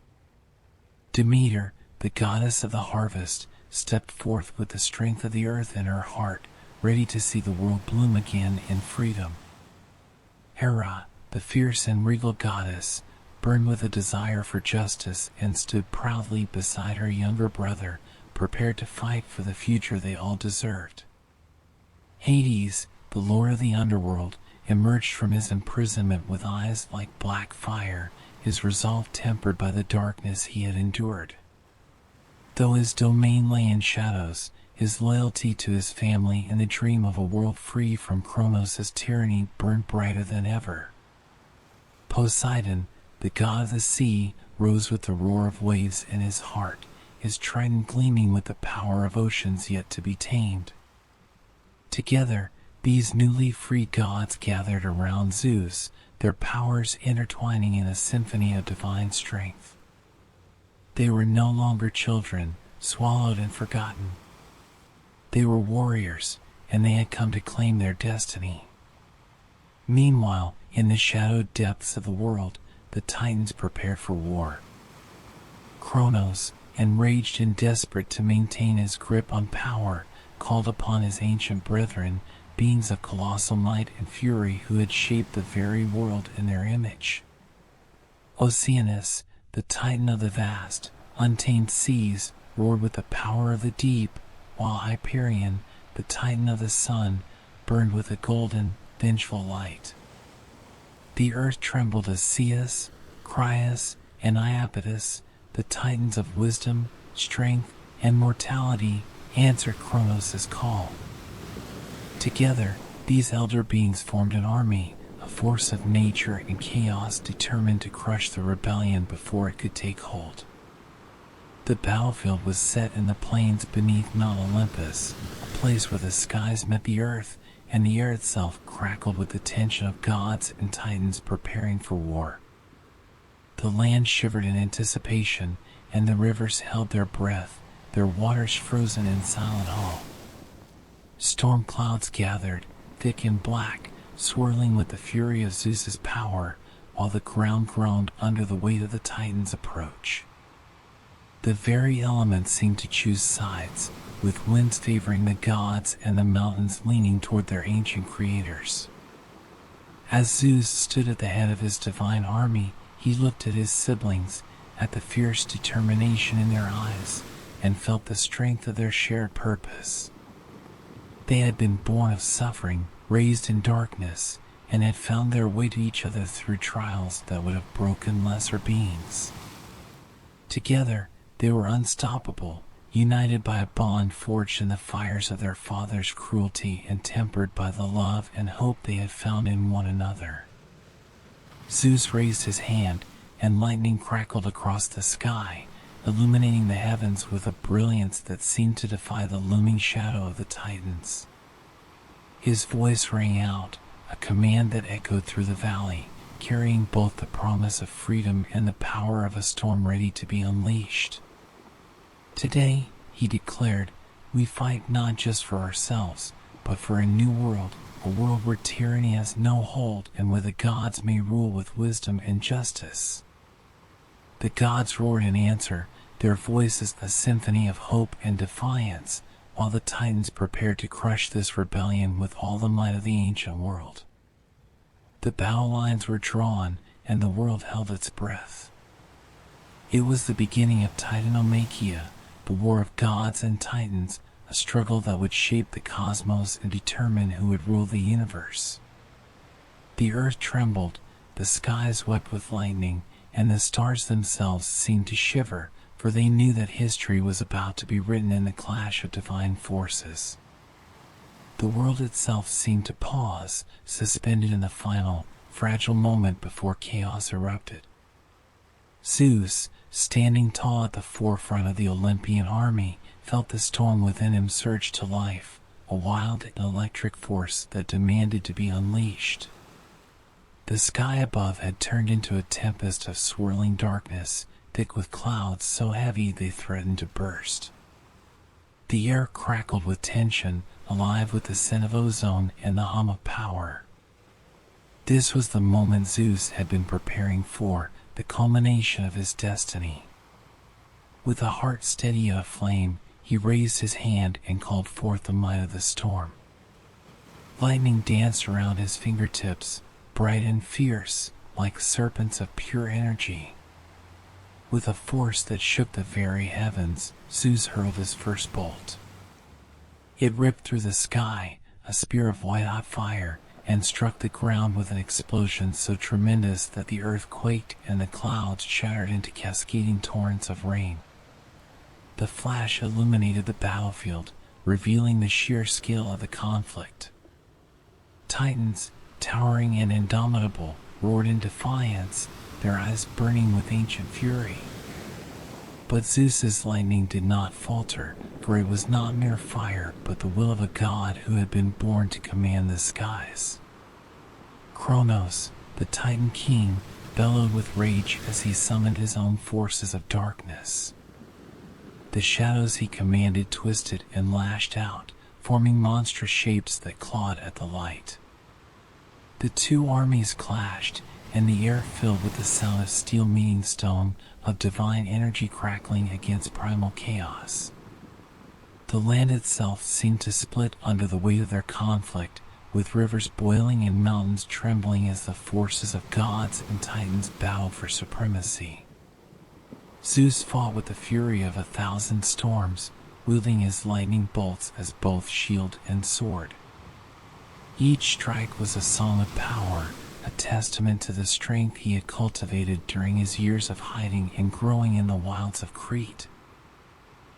Demeter, the goddess of the harvest, stepped forth with the strength of the earth in her heart, ready to see the world bloom again in freedom. Hera, the fierce and regal goddess, burned with a desire for justice and stood proudly beside her younger brother, prepared to fight for the future they all deserved. Hades, the lord of the underworld, emerged from his imprisonment with eyes like black fire, his resolve tempered by the darkness he had endured. Though his domain lay in shadows, his loyalty to his family and the dream of a world free from Kronos' tyranny burned brighter than ever. Poseidon, the god of the sea, rose with the roar of waves in his heart, his trident gleaming with the power of oceans yet to be tamed. Together, these newly freed gods gathered around Zeus, their powers intertwining in a symphony of divine strength. They were no longer children, swallowed and forgotten. They were warriors, and they had come to claim their destiny. Meanwhile, in the shadowed depths of the world, the Titans prepared for war. Kronos, enraged and desperate to maintain his grip on power, called upon his ancient brethren, beings of colossal might and fury who had shaped the very world in their image. Oceanus, the titan of the vast, untamed seas, roared with the power of the deep, while Hyperion, the titan of the sun, burned with a golden, vengeful light. The earth trembled as Zeus, Crius, and Iapetus, the titans of wisdom, strength, and mortality, answered Kronos' call. Together, these elder beings formed an army, a force of nature and chaos determined to crush the rebellion before it could take hold. The battlefield was set in the plains beneath Mount Olympus, a place where the skies met the earth, and the air itself crackled with the tension of gods and titans preparing for war. The land shivered in anticipation, and the rivers held their breath, their waters frozen in silent awe. Storm clouds gathered, thick and black, swirling with the fury of Zeus's power, while the ground groaned under the weight of the Titans' approach. The very elements seemed to choose sides, with winds favoring the gods and the mountains leaning toward their ancient creators. As Zeus stood at the head of his divine army, he looked at his siblings, at the fierce determination in their eyes, and felt the strength of their shared purpose. They had been born of suffering, raised in darkness, and had found their way to each other through trials that would have broken lesser beings. Together, they were unstoppable, united by a bond forged in the fires of their father's cruelty and tempered by the love and hope they had found in one another. Zeus raised his hand, and lightning crackled across the sky, illuminating the heavens with a brilliance that seemed to defy the looming shadow of the Titans. His voice rang out, a command that echoed through the valley, carrying both the promise of freedom and the power of a storm ready to be unleashed. Today, he declared, we fight not just for ourselves, but for a new world, a world where tyranny has no hold and where the gods may rule with wisdom and justice. The gods roared in answer, their voices a symphony of hope and defiance, while the Titans prepared to crush this rebellion with all the might of the ancient world. The battle lines were drawn, and the world held its breath. It was the beginning of Titanomachia, the war of gods and Titans, a struggle that would shape the cosmos and determine who would rule the universe. The earth trembled, the skies wept with lightning, and the stars themselves seemed to shiver, for they knew that history was about to be written in the clash of divine forces. The world itself seemed to pause, suspended in the final, fragile moment before chaos erupted. Zeus, standing tall at the forefront of the Olympian army, felt the storm within him surge to life, a wild and electric force that demanded to be unleashed. The sky above had turned into a tempest of swirling darkness, thick with clouds so heavy they threatened to burst. The air crackled with tension, alive with the scent of ozone and the hum of power. This was the moment Zeus had been preparing for, the culmination of his destiny. With a heart steady aflame, he raised his hand and called forth the might of the storm. Lightning danced around his fingertips, bright and fierce, like serpents of pure energy. With a force that shook the very heavens, Zeus hurled his first bolt. It ripped through the sky, a spear of white-hot fire, and struck the ground with an explosion so tremendous that the earth quaked and the clouds shattered into cascading torrents of rain. The flash illuminated the battlefield, revealing the sheer scale of the conflict. Titans, towering and indomitable, roared in defiance, their eyes burning with ancient fury. But Zeus's lightning did not falter, for it was not mere fire, but the will of a god who had been born to command the skies. Kronos, the Titan king, bellowed with rage as he summoned his own forces of darkness. The shadows he commanded twisted and lashed out, forming monstrous shapes that clawed at the light. The two armies clashed, and the air filled with the sound of steel meeting stone, of divine energy crackling against primal chaos. The land itself seemed to split under the weight of their conflict, with rivers boiling and mountains trembling as the forces of gods and titans battled for supremacy. Zeus fought with the fury of 1,000 storms, wielding his lightning bolts as both shield and sword. Each strike was a song of power, a testament to the strength he had cultivated during his years of hiding and growing in the wilds of Crete.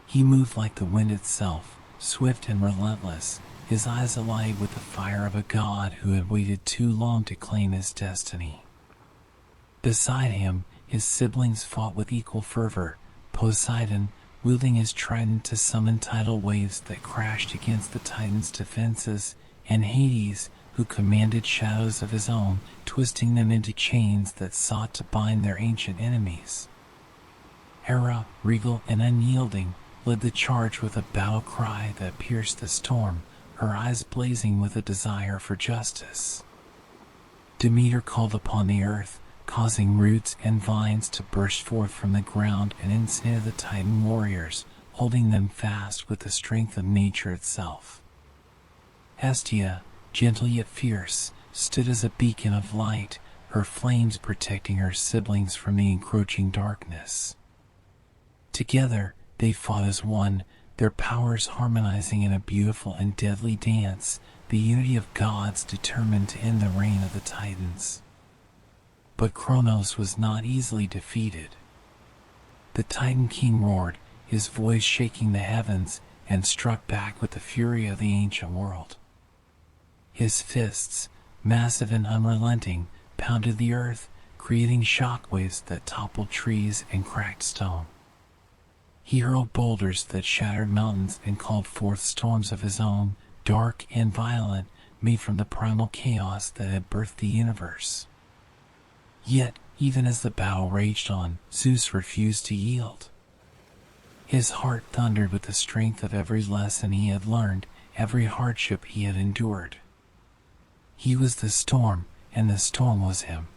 He moved like the wind itself, swift and relentless, his eyes alight with the fire of a god who had waited too long to claim his destiny. Beside him, his siblings fought with equal fervor, Poseidon, wielding his trident to summon tidal waves that crashed against the Titan's defenses, and Hades, who commanded shadows of his own, twisting them into chains that sought to bind their ancient enemies. Hera, regal and unyielding, led the charge with a battle cry that pierced the storm, her eyes blazing with a desire for justice. Demeter called upon the earth, causing roots and vines to burst forth from the ground and ensnare the Titan warriors, holding them fast with the strength of nature itself. Hestia, gentle yet fierce, stood as a beacon of light, her flames protecting her siblings from the encroaching darkness. Together, they fought as one, their powers harmonizing in a beautiful and deadly dance, the unity of gods determined to end the reign of the Titans. But Kronos was not easily defeated. The Titan king roared, his voice shaking the heavens, and struck back with the fury of the ancient world. His fists, massive and unrelenting, pounded the earth, creating shockwaves that toppled trees and cracked stone. He hurled boulders that shattered mountains and called forth storms of his own, dark and violent, made from the primal chaos that had birthed the universe. Yet, even as the battle raged on, Zeus refused to yield. His heart thundered with the strength of every lesson he had learned, every hardship he had endured. He was the storm, and the storm was him.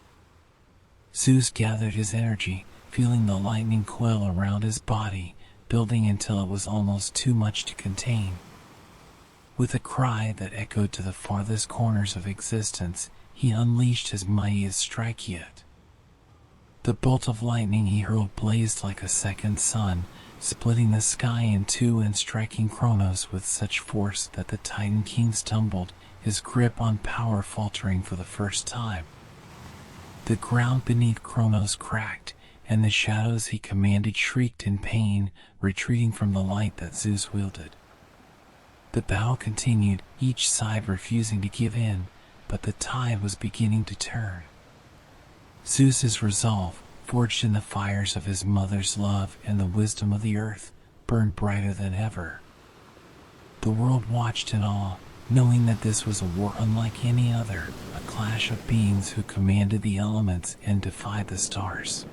Zeus gathered his energy, feeling the lightning coil around his body, building until it was almost too much to contain. With a cry that echoed to the farthest corners of existence, he unleashed his mightiest strike yet. The bolt of lightning he hurled blazed like a second sun, splitting the sky in two and striking Kronos with such force that the Titan king stumbled, his grip on power faltering for the first time. The ground beneath Kronos cracked, and the shadows he commanded shrieked in pain, retreating from the light that Zeus wielded. The battle continued, each side refusing to give in, but the tide was beginning to turn. Zeus's resolve, forged in the fires of his mother's love and the wisdom of the earth, burned brighter than ever. The world watched in awe, knowing that this was a war unlike any other, a clash of beings who commanded the elements and defied the stars.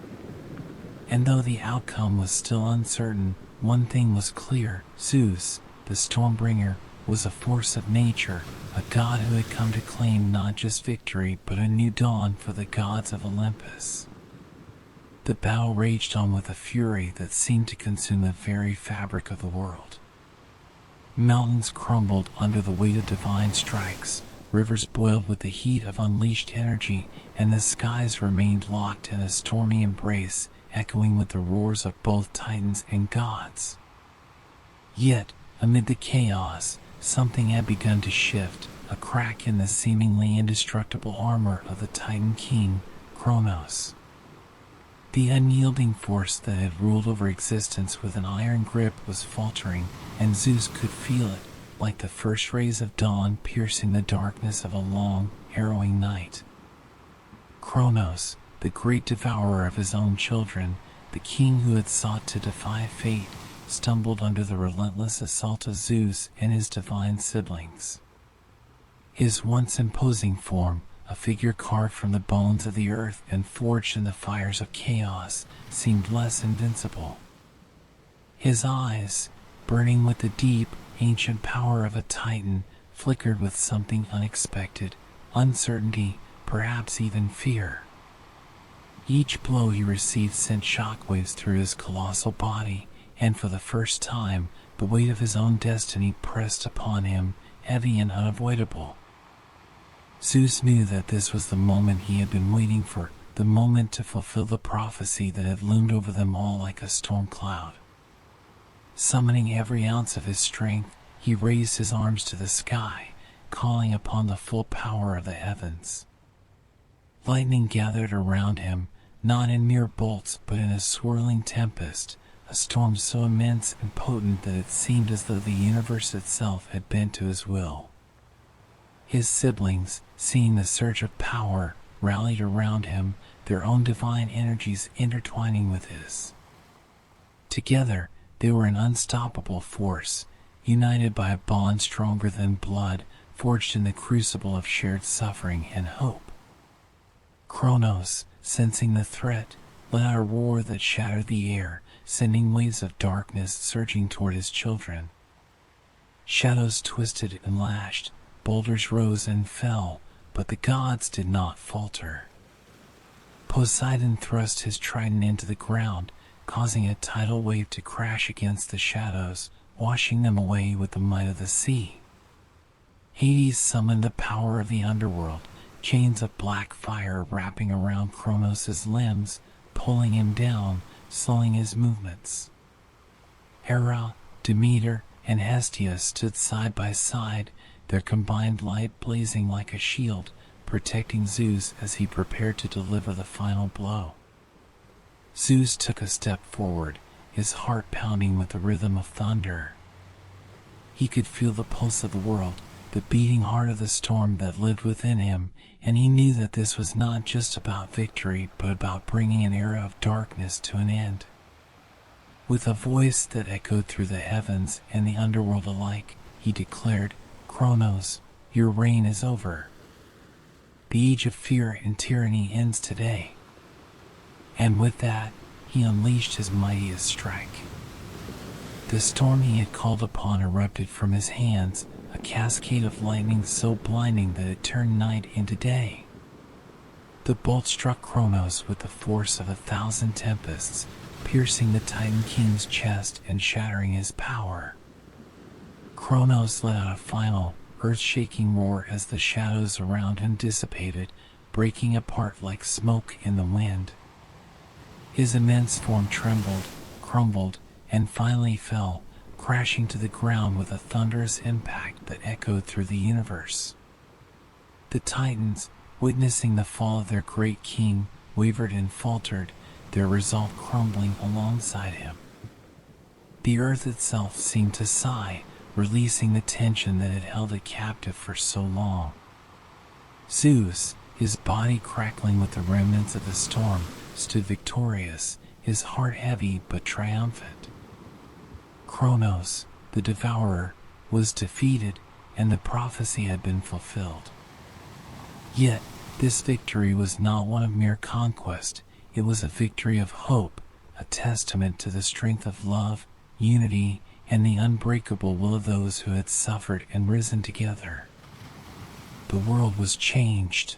And though the outcome was still uncertain, one thing was clear: Zeus, the Stormbringer, was a force of nature, a god who had come to claim not just victory but a new dawn for the gods of Olympus. The battle raged on with a fury that seemed to consume the very fabric of the world. Mountains crumbled under the weight of divine strikes, rivers boiled with the heat of unleashed energy, and the skies remained locked in a stormy embrace, echoing with the roars of both titans and gods. Yet, amid the chaos, something had begun to shift, a crack in the seemingly indestructible armor of the Titan King, Kronos. The unyielding force that had ruled over existence with an iron grip was faltering, and Zeus could feel it, like the first rays of dawn piercing the darkness of a long, harrowing night. Kronos, the great devourer of his own children, the king who had sought to defy fate, stumbled under the relentless assault of Zeus and his divine siblings. His once imposing form, a figure carved from the bones of the earth and forged in the fires of chaos, seemed less invincible. His eyes, burning with the deep, ancient power of a titan, flickered with something unexpected: uncertainty, perhaps even fear. Each blow he received sent shockwaves through his colossal body, and for the first time, the weight of his own destiny pressed upon him, heavy and unavoidable. Zeus knew that this was the moment he had been waiting for, the moment to fulfill the prophecy that had loomed over them all like a storm cloud. Summoning every ounce of his strength, he raised his arms to the sky, calling upon the full power of the heavens. Lightning gathered around him, not in mere bolts but in a swirling tempest, a storm so immense and potent that it seemed as though the universe itself had bent to his will. His siblings, seeing the surge of power, rallied around him, their own divine energies intertwining with his. Together, they were an unstoppable force, united by a bond stronger than blood, forged in the crucible of shared suffering and hope. Kronos, sensing the threat, let out a roar that shattered the air, sending waves of darkness surging toward his children. Shadows twisted and lashed, boulders rose and fell, but the gods did not falter. Poseidon thrust his trident into the ground, causing a tidal wave to crash against the shadows, washing them away with the might of the sea. Hades summoned the power of the underworld, chains of black fire wrapping around Kronos' limbs, pulling him down, slowing his movements. Hera, Demeter, and Hestia stood side by side, their combined light blazing like a shield, protecting Zeus as he prepared to deliver the final blow. Zeus took a step forward, his heart pounding with the rhythm of thunder. He could feel the pulse of the world, the beating heart of the storm that lived within him, and he knew that this was not just about victory but about bringing an era of darkness to an end. With a voice that echoed through the heavens and the underworld alike, he declared, "Kronos, your reign is over. The age of fear and tyranny ends today." And with that, he unleashed his mightiest strike. The storm he had called upon erupted from his hands, a cascade of lightning so blinding that it turned night into day. The bolt struck Kronos with the force of 1,000 tempests, piercing the Titan King's chest and shattering his power. Kronos let out a final, earth-shaking roar as the shadows around him dissipated, breaking apart like smoke in the wind. His immense form trembled, crumbled, and finally fell, crashing to the ground with a thunderous impact that echoed through the universe. The Titans, witnessing the fall of their great king, wavered and faltered, their resolve crumbling alongside him. The earth itself seemed to sigh, releasing the tension that had held it captive for so long. Zeus, his body crackling with the remnants of the storm, stood victorious, his heart heavy but triumphant. Kronos, the devourer, was defeated, and the prophecy had been fulfilled. Yet, this victory was not one of mere conquest, it was a victory of hope, a testament to the strength of love, unity, and the unbreakable will of those who had suffered and risen together. The world was changed.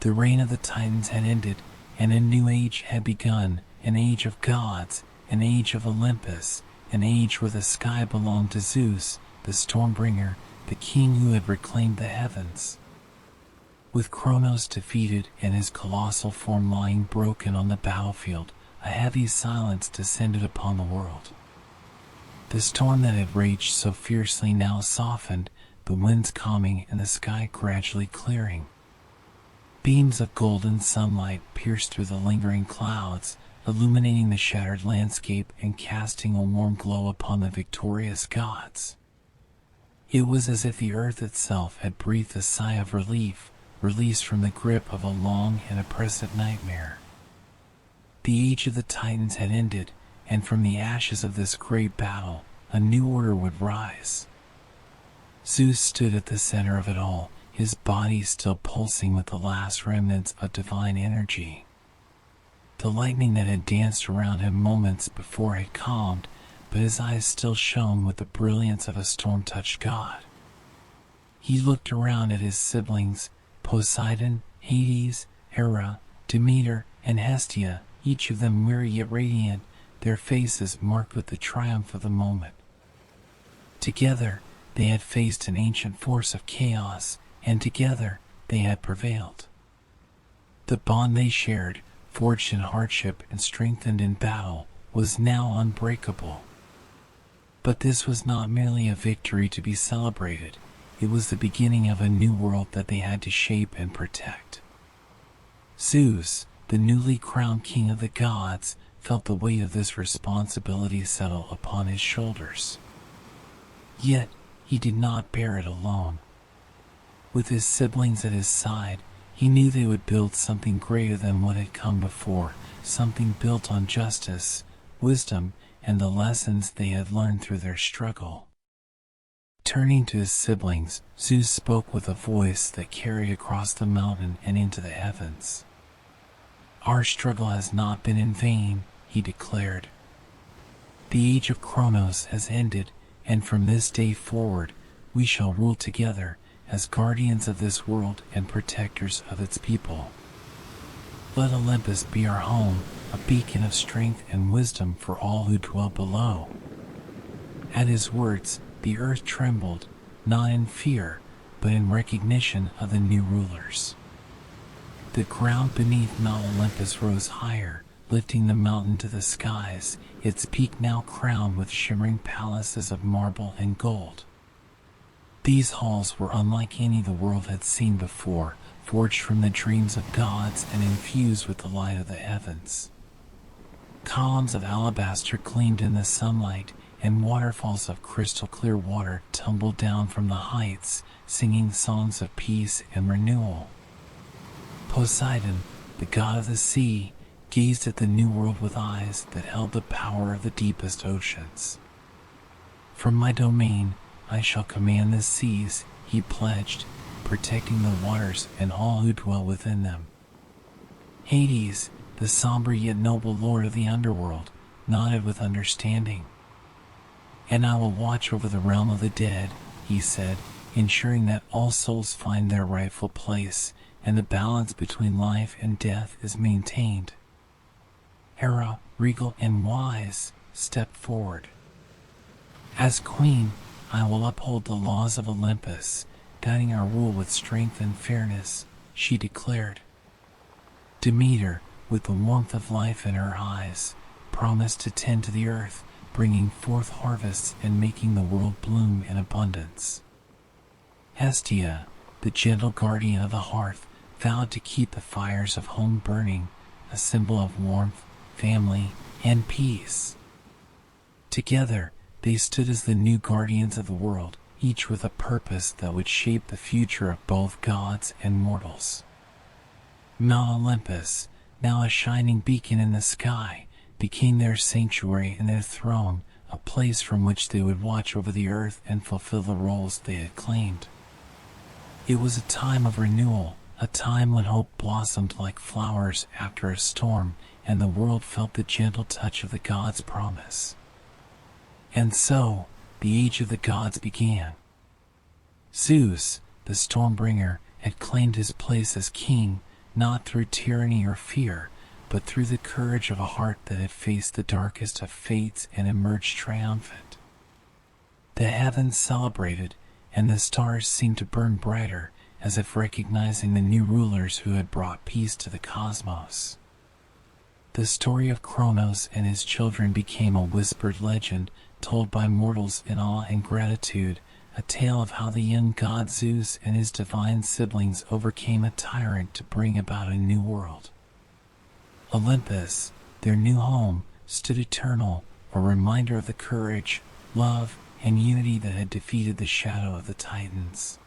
The reign of the Titans had ended, and a new age had begun, an age of gods, an age of Olympus, an age where the sky belonged to Zeus, the Stormbringer, the king who had reclaimed the heavens. With Kronos defeated and his colossal form lying broken on the battlefield, a heavy silence descended upon the world. The storm that had raged so fiercely now softened, the winds calming and the sky gradually clearing. Beams of golden sunlight pierced through the lingering clouds, illuminating the shattered landscape and casting a warm glow upon the victorious gods. It was as if the earth itself had breathed a sigh of relief, released from the grip of a long and oppressive nightmare. The age of the Titans had ended, and from the ashes of this great battle, a new order would rise. Zeus stood at the center of it all, his body still pulsing with the last remnants of divine energy. The lightning that had danced around him moments before had calmed, but his eyes still shone with the brilliance of a storm-touched god. He looked around at his siblings, Poseidon, Hades, Hera, Demeter, and Hestia, each of them weary yet radiant, their faces marked with the triumph of the moment. Together, they had faced an ancient force of chaos, and together they had prevailed. The bond they shared, forged in hardship and strengthened in battle, was now unbreakable. But this was not merely a victory to be celebrated, it was the beginning of a new world that they had to shape and protect. Zeus, the newly crowned king of the gods, felt the weight of this responsibility settle upon his shoulders. Yet, he did not bear it alone. With his siblings at his side, he knew they would build something greater than what had come before, something built on justice, wisdom, and the lessons they had learned through their struggle. Turning to his siblings, Zeus spoke with a voice that carried across the mountain and into the heavens. "Our struggle has not been in vain," he declared. "The age of Kronos has ended, and from this day forward, we shall rule together as guardians of this world and protectors of its people. Let Olympus be our home, a beacon of strength and wisdom for all who dwell below." At his words, the earth trembled, not in fear, but in recognition of the new rulers. The ground beneath Mount Olympus rose higher, lifting the mountain to the skies, its peak now crowned with shimmering palaces of marble and gold. These halls were unlike any the world had seen before, forged from the dreams of gods and infused with the light of the heavens. Columns of alabaster gleamed in the sunlight, and waterfalls of crystal-clear water tumbled down from the heights, singing songs of peace and renewal. Poseidon, the god of the sea, gazed at the new world with eyes that held the power of the deepest oceans. "From my domain, I shall command the seas," he pledged, protecting the waters and all who dwell within them. Hades, the somber yet noble lord of the underworld, nodded with understanding. "And I will watch over the realm of the dead," he said, ensuring that all souls find their rightful place and the balance between life and death is maintained. Hera, regal and wise, stepped forward. "As queen, I will uphold the laws of Olympus, guiding our rule with strength and fairness," she declared. Demeter, with the warmth of life in her eyes, promised to tend to the earth, bringing forth harvests and making the world bloom in abundance. Hestia, the gentle guardian of the hearth, vowed to keep the fires of home burning, a symbol of warmth, family, and peace. Together, they stood as the new guardians of the world, each with a purpose that would shape the future of both gods and mortals. Mount Olympus, now a shining beacon in the sky, became their sanctuary and their throne, a place from which they would watch over the earth and fulfill the roles they had claimed. It was a time of renewal, a time when hope blossomed like flowers after a storm, and the world felt the gentle touch of the gods' promise. And so, the age of the gods began. Zeus, the Stormbringer, had claimed his place as king, not through tyranny or fear, but through the courage of a heart that had faced the darkest of fates and emerged triumphant. The heavens celebrated, and the stars seemed to burn brighter, as if recognizing the new rulers who had brought peace to the cosmos. The story of Kronos and his children became a whispered legend, told by mortals in awe and gratitude, a tale of how the young god Zeus and his divine siblings overcame a tyrant to bring about a new world. Olympus, their new home, stood eternal, a reminder of the courage, love, and unity that had defeated the shadow of the Titans.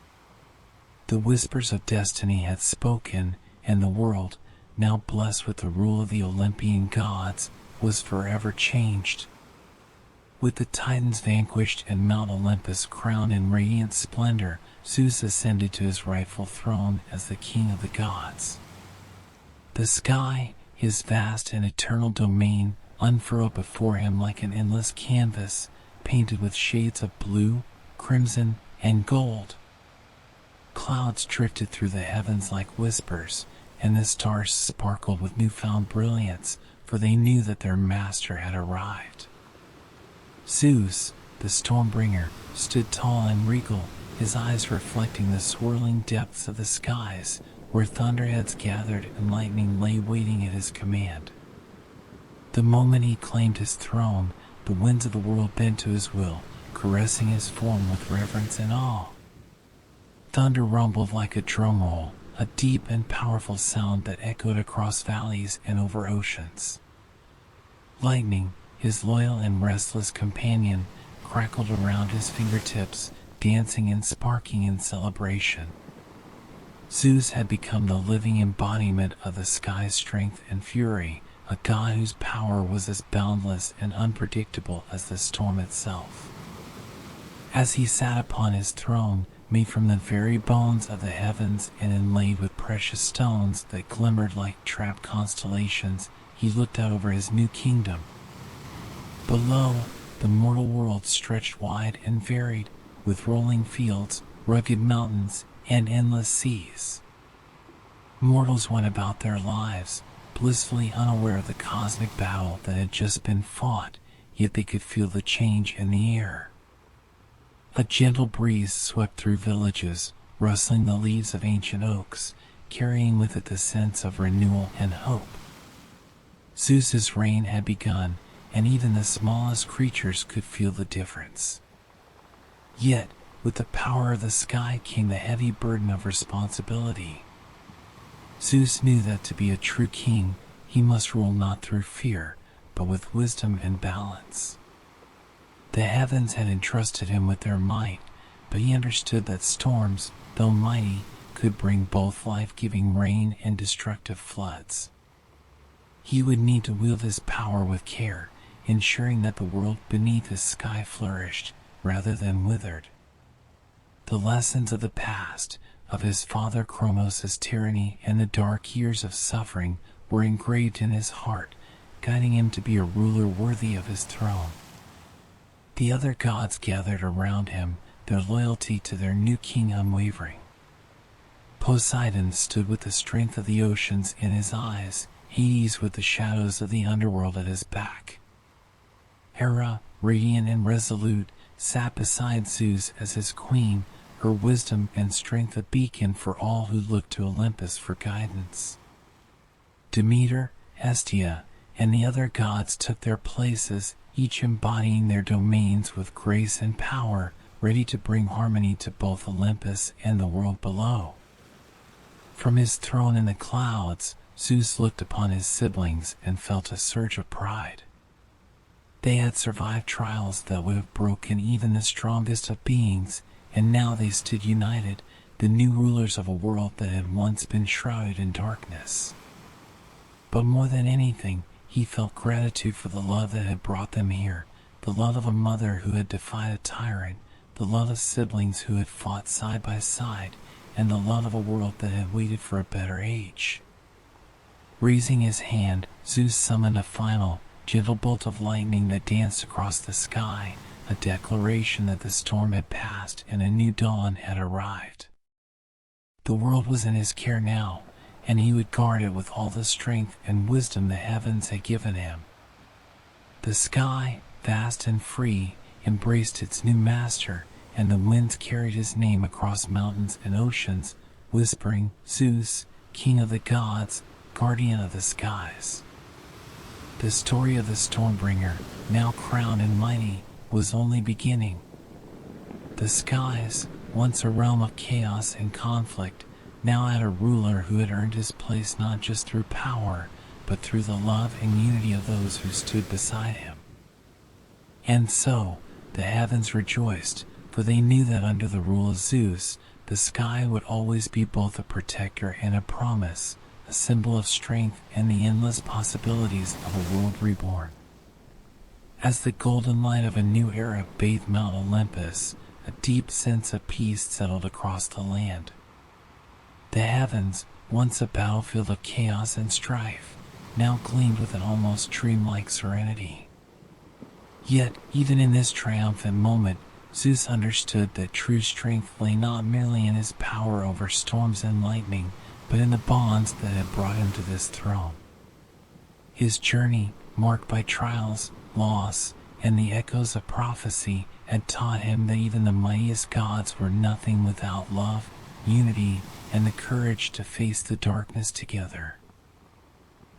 The whispers of destiny had spoken, and the world, now blessed with the rule of the Olympian gods, was forever changed. With the Titans vanquished and Mount Olympus crowned in radiant splendor, Zeus ascended to his rightful throne as the king of the gods. The sky, his vast and eternal domain, unfurled before him like an endless canvas, painted with shades of blue, crimson, and gold. Clouds drifted through the heavens like whispers, and the stars sparkled with newfound brilliance, for they knew that their master had arrived. Zeus, the Stormbringer, stood tall and regal, his eyes reflecting the swirling depths of the skies, where thunderheads gathered and lightning lay waiting at his command. The moment he claimed his throne, the winds of the world bent to his will, caressing his form with reverence and awe. Thunder rumbled like a drum roll, a deep and powerful sound that echoed across valleys and over oceans. Lightning, his loyal and restless companion, crackled around his fingertips, dancing and sparking in celebration. Zeus had become the living embodiment of the sky's strength and fury, a god whose power was as boundless and unpredictable as the storm itself. As he sat upon his throne, made from the very bones of the heavens and inlaid with precious stones that glimmered like trapped constellations, he looked out over his new kingdom. Below, the mortal world stretched wide and varied, with rolling fields, rugged mountains, and endless seas. Mortals went about their lives, blissfully unaware of the cosmic battle that had just been fought, yet they could feel the change in the air. A gentle breeze swept through villages, rustling the leaves of ancient oaks, carrying with it the sense of renewal and hope. Zeus's reign had begun, and even the smallest creatures could feel the difference. Yet, with the power of the sky came the heavy burden of responsibility. Zeus knew that to be a true king, he must rule not through fear, but with wisdom and balance. The heavens had entrusted him with their might, but he understood that storms, though mighty, could bring both life-giving rain and destructive floods. He would need to wield his power with care, ensuring that the world beneath his sky flourished, rather than withered. The lessons of the past, of his father Kronos' tyranny and the dark years of suffering, were engraved in his heart, guiding him to be a ruler worthy of his throne. The other gods gathered around him, their loyalty to their new king unwavering. Poseidon stood with the strength of the oceans in his eyes, Hades with the shadows of the underworld at his back. Hera, radiant and resolute, sat beside Zeus as his queen, her wisdom and strength a beacon for all who looked to Olympus for guidance. Demeter, Hestia, and the other gods took their places, each embodying their domains with grace and power, ready to bring harmony to both Olympus and the world below. From his throne in the clouds, Zeus looked upon his siblings and felt a surge of pride. They had survived trials that would have broken even the strongest of beings, and now they stood united, the new rulers of a world that had once been shrouded in darkness. But more than anything, he felt gratitude for the love that had brought them here, the love of a mother who had defied a tyrant, the love of siblings who had fought side by side, and the love of a world that had waited for a better age. Raising his hand, Zeus summoned a final, gentle bolt of lightning that danced across the sky, a declaration that the storm had passed and a new dawn had arrived. The world was in his care now, and he would guard it with all the strength and wisdom the heavens had given him. The sky, vast and free, embraced its new master, and the winds carried his name across mountains and oceans, whispering, "Zeus, king of the gods, guardian of the skies." The story of the Stormbringer, now crowned and mighty, was only beginning. The skies, once a realm of chaos and conflict, now had a ruler who had earned his place not just through power, but through the love and unity of those who stood beside him. And so, the heavens rejoiced, for they knew that under the rule of Zeus, the sky would always be both a protector and a promise, a symbol of strength and the endless possibilities of a world reborn. As the golden light of a new era bathed Mount Olympus, a deep sense of peace settled across the land. The heavens, once a battlefield of chaos and strife, now gleamed with an almost dreamlike serenity. Yet, even in this triumphant moment, Zeus understood that true strength lay not merely in his power over storms and lightning, but in the bonds that had brought him to this throne. His journey, marked by trials, loss, and the echoes of prophecy, had taught him that even the mightiest gods were nothing without love, unity, and the courage to face the darkness together.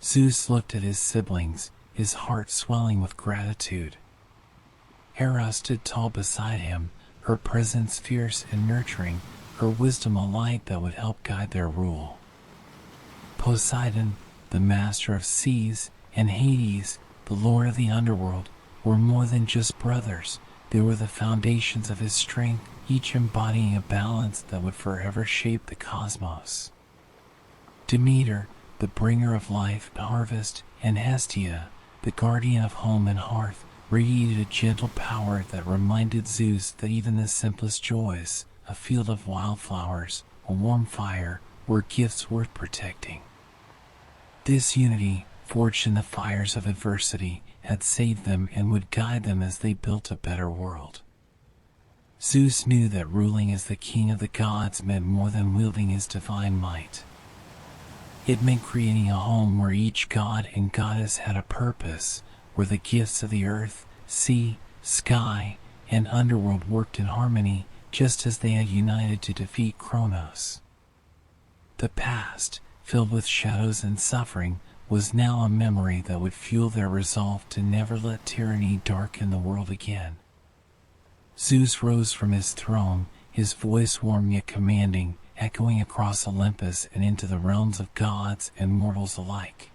Zeus looked at his siblings, his heart swelling with gratitude. Hera stood tall beside him, her presence fierce and nurturing, her wisdom a light that would help guide their rule. Poseidon, the master of seas, and Hades, the lord of the underworld, were more than just brothers. They were the foundations of his strength, each embodying a balance that would forever shape the cosmos. Demeter, the bringer of life and harvest, and Hestia, the guardian of home and hearth, radiated a gentle power that reminded Zeus that even the simplest joys, a field of wildflowers, a warm fire, were gifts worth protecting. This unity, forged in the fires of adversity, had saved them and would guide them as they built a better world. Zeus knew that ruling as the king of the gods meant more than wielding his divine might. It meant creating a home where each god and goddess had a purpose, where the gifts of the earth, sea, sky, and underworld worked in harmony, just as they had united to defeat Kronos. The past, filled with shadows and suffering, was now a memory that would fuel their resolve to never let tyranny darken the world again. Zeus rose from his throne, his voice warm yet commanding, echoing across Olympus and into the realms of gods and mortals alike.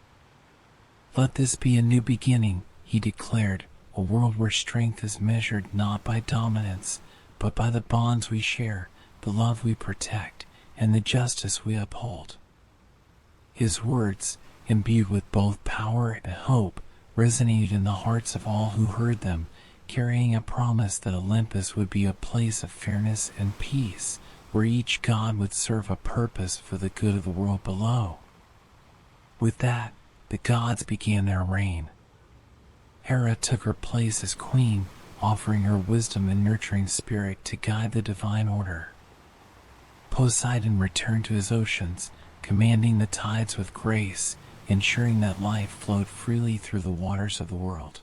"Let this be a new beginning," he declared, "a world where strength is measured not by dominance, but by the bonds we share, the love we protect, and the justice we uphold." His words, imbued with both power and hope, resonated in the hearts of all who heard them, carrying a promise that Olympus would be a place of fairness and peace, where each god would serve a purpose for the good of the world below. With that, the gods began their reign. Hera took her place as queen, offering her wisdom and nurturing spirit to guide the divine order. Poseidon returned to his oceans, commanding the tides with grace, ensuring that life flowed freely through the waters of the world.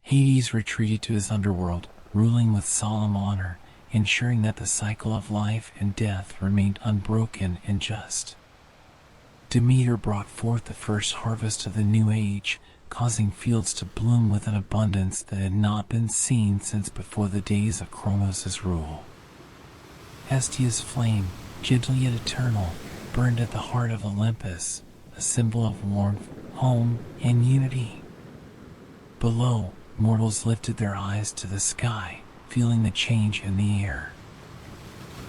Hades retreated to his underworld, ruling with solemn honor, ensuring that the cycle of life and death remained unbroken and just. Demeter brought forth the first harvest of the new age, causing fields to bloom with an abundance that had not been seen since before the days of Kronos' rule. Hestia's flame, gentle yet eternal, burned at the heart of Olympus, a symbol of warmth, home, and unity. Below, mortals lifted their eyes to the sky, feeling the change in the air.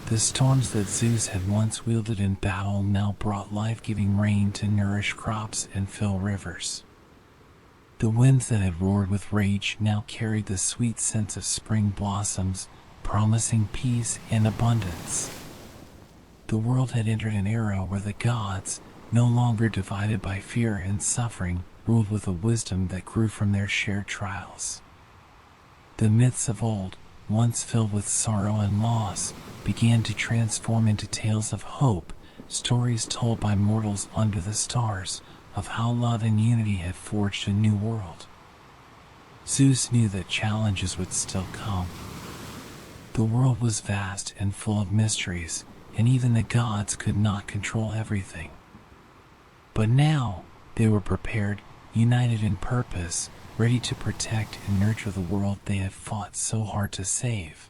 The storms that Zeus had once wielded in battle now brought life-giving rain to nourish crops and fill rivers. The winds that had roared with rage now carried the sweet scents of spring blossoms, promising peace and abundance. The world had entered an era where the gods, no longer divided by fear and suffering, ruled with a wisdom that grew from their shared trials. The myths of old, once filled with sorrow and loss, began to transform into tales of hope, stories told by mortals under the stars, of how love and unity had forged a new world. Zeus knew that challenges would still come. The world was vast and full of mysteries, and even the gods could not control everything. But now, they were prepared, united in purpose, ready to protect and nurture the world they had fought so hard to save.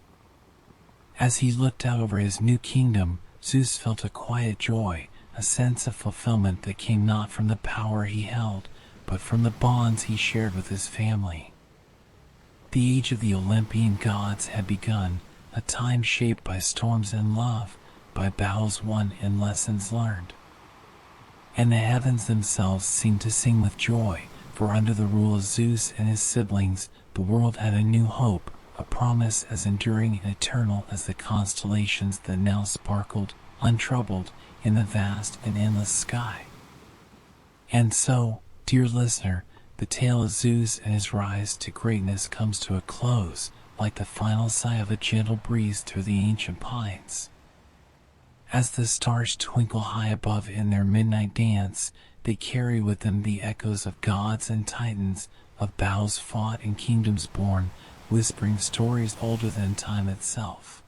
As he looked out over his new kingdom, Zeus felt a quiet joy, a sense of fulfillment that came not from the power he held, but from the bonds he shared with his family. The age of the Olympian gods had begun, a time shaped by storms and love, by battles won and lessons learned. And the heavens themselves seemed to sing with joy, for under the rule of Zeus and his siblings, the world had a new hope, a promise as enduring and eternal as the constellations that now sparkled, untroubled, in the vast and endless sky. And so, dear listener, the tale of Zeus and his rise to greatness comes to a close, like the final sigh of a gentle breeze through the ancient pines. As the stars twinkle high above in their midnight dance, they carry with them the echoes of gods and titans, of battles fought and kingdoms born, whispering stories older than time itself.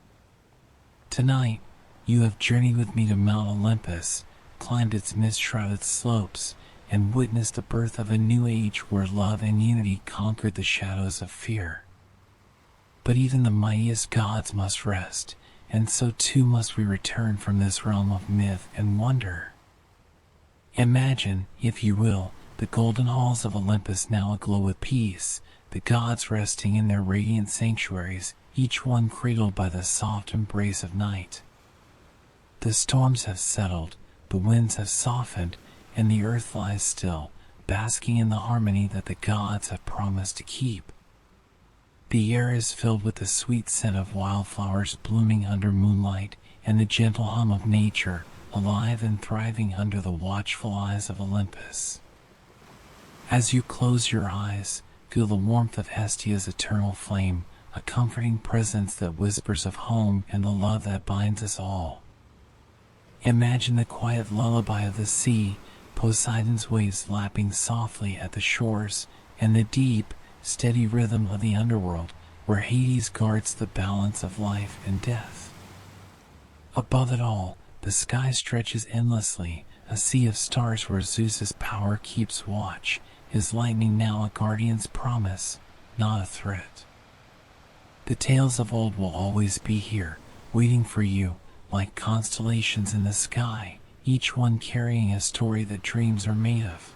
Tonight, you have journeyed with me to Mount Olympus, climbed its mist-shrouded slopes, and witnessed the birth of a new age where love and unity conquered the shadows of fear. But even the mightiest gods must rest, and so too must we return from this realm of myth and wonder. Imagine, if you will, the golden halls of Olympus now aglow with peace, the gods resting in their radiant sanctuaries, each one cradled by the soft embrace of night. The storms have settled, the winds have softened, and the earth lies still, basking in the harmony that the gods have promised to keep. The air is filled with the sweet scent of wildflowers blooming under moonlight, and the gentle hum of nature, alive and thriving under the watchful eyes of Olympus. As you close your eyes, feel the warmth of Hestia's eternal flame, a comforting presence that whispers of home and the love that binds us all. Imagine the quiet lullaby of the sea, Poseidon's waves lapping softly at the shores, and the deep, steady rhythm of the underworld, where Hades guards the balance of life and death. Above it all, the sky stretches endlessly, a sea of stars where Zeus's power keeps watch, his lightning now a guardian's promise, not a threat. The tales of old will always be here, waiting for you, like constellations in the sky, each one carrying a story that dreams are made of.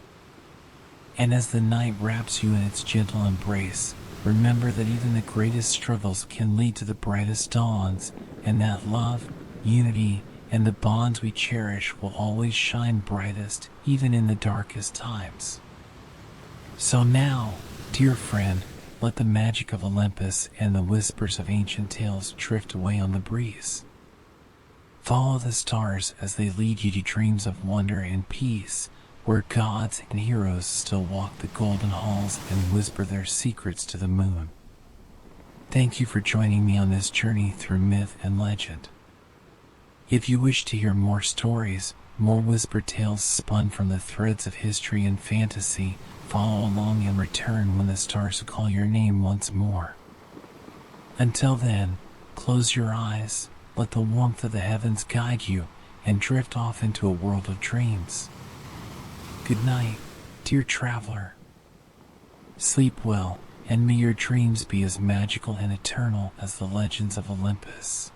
And as the night wraps you in its gentle embrace, remember that even the greatest struggles can lead to the brightest dawns, and that love, unity, and the bonds we cherish will always shine brightest, even in the darkest times. So now, dear friend, let the magic of Olympus and the whispers of ancient tales drift away on the breeze. Follow the stars as they lead you to dreams of wonder and peace, where gods and heroes still walk the golden halls and whisper their secrets to the moon. Thank you for joining me on this journey through myth and legend. If you wish to hear more stories, more whispered tales spun from the threads of history and fantasy, follow along and return when the stars call your name once more. Until then, close your eyes, let the warmth of the heavens guide you, and drift off into a world of dreams. Good night, dear traveler. Sleep well, and may your dreams be as magical and eternal as the legends of Olympus.